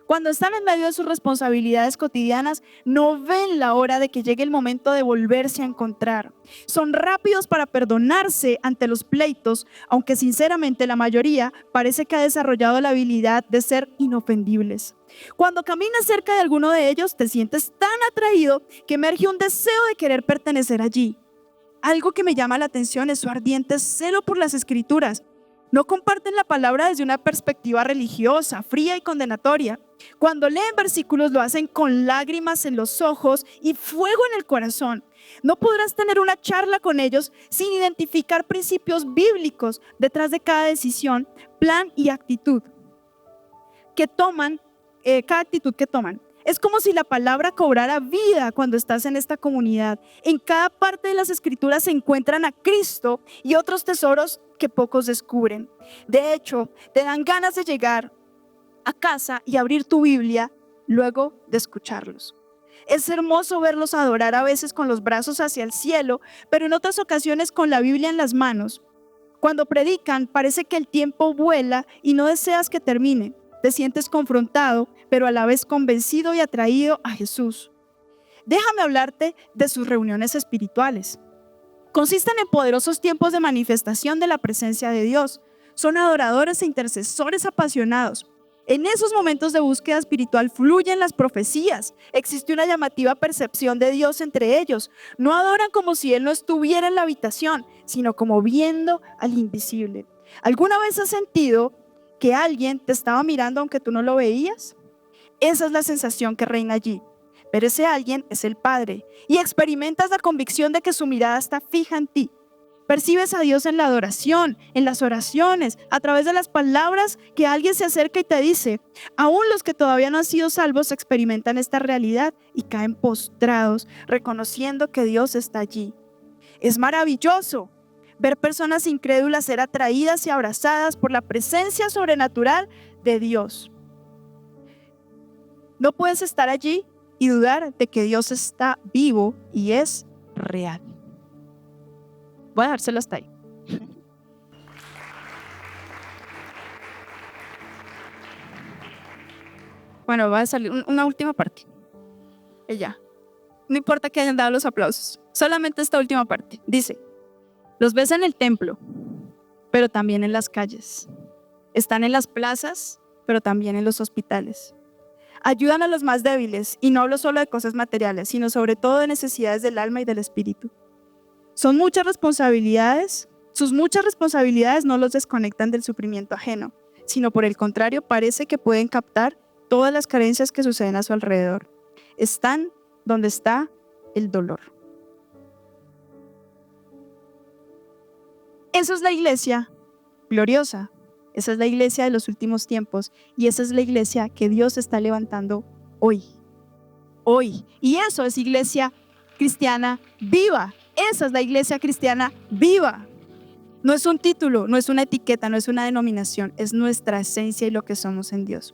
Cuando están en medio de sus responsabilidades cotidianas, no ven la hora de que llegue el momento de volverse a encontrar. Son rápidos para perdonarse ante los pleitos, aunque sinceramente la mayoría parece que ha desarrollado la habilidad de ser inofendibles. Cuando caminas cerca de alguno de ellos, te sientes tan atraído que emerge un deseo de querer pertenecer allí. Algo que me llama la atención es su ardiente celo por las Escrituras. No comparten la palabra desde una perspectiva religiosa, fría y condenatoria. Cuando leen versículos lo hacen con lágrimas en los ojos y fuego en el corazón. No podrás tener una charla con ellos sin identificar principios bíblicos detrás de cada decisión, plan y actitud que toman, cada actitud que toman. Es como si la palabra cobrara vida cuando estás en esta comunidad. En cada parte de las Escrituras se encuentran a Cristo y otros tesoros que pocos descubren. De hecho, te dan ganas de llegar a casa y abrir tu Biblia luego de escucharlos. Es hermoso verlos adorar, a veces con los brazos hacia el cielo, pero en otras ocasiones con la Biblia en las manos. Cuando predican, parece que el tiempo vuela y no deseas que termine. Te sientes confrontado, pero a la vez convencido y atraído a Jesús. Déjame hablarte de sus reuniones espirituales. Consisten en poderosos tiempos de manifestación de la presencia de Dios. Son adoradores e intercesores apasionados. En esos momentos de búsqueda espiritual fluyen las profecías. Existe una llamativa percepción de Dios entre ellos. No adoran como si Él no estuviera en la habitación, sino como viendo al invisible. ¿Alguna vez has sentido que alguien te estaba mirando aunque tú no lo veías? Esa es la sensación que reina allí. Pero ese alguien es el Padre y experimentas la convicción de que su mirada está fija en ti. Percibes a Dios en la adoración, en las oraciones, a través de las palabras que alguien se acerca y te dice. Aún los que todavía no han sido salvos experimentan esta realidad y caen postrados, reconociendo que Dios está allí. Es maravilloso ver personas incrédulas ser atraídas y abrazadas por la presencia sobrenatural de Dios. No puedes estar allí y dudar de que Dios está vivo y es real. Voy a dárselo hasta ahí. Bueno, va a salir una última parte. Y ya. No importa que hayan dado los aplausos. Solamente esta última parte. Dice: los ves en el templo, pero también en las calles. Están en las plazas, pero también en los hospitales. Ayudan a los más débiles, y no hablo solo de cosas materiales, sino sobre todo de necesidades del alma y del espíritu. Son muchas responsabilidades. Sus muchas responsabilidades no los desconectan del sufrimiento ajeno, sino por el contrario, parece que pueden captar todas las carencias que suceden a su alrededor. Están donde está el dolor. Esa es la iglesia gloriosa. Esa es la iglesia de los últimos tiempos. Y esa es la iglesia que Dios está levantando hoy. Hoy. Y eso es iglesia cristiana viva. Esa es la iglesia cristiana viva. No es un título, no es una etiqueta, no es una denominación. Es nuestra esencia y lo que somos en Dios.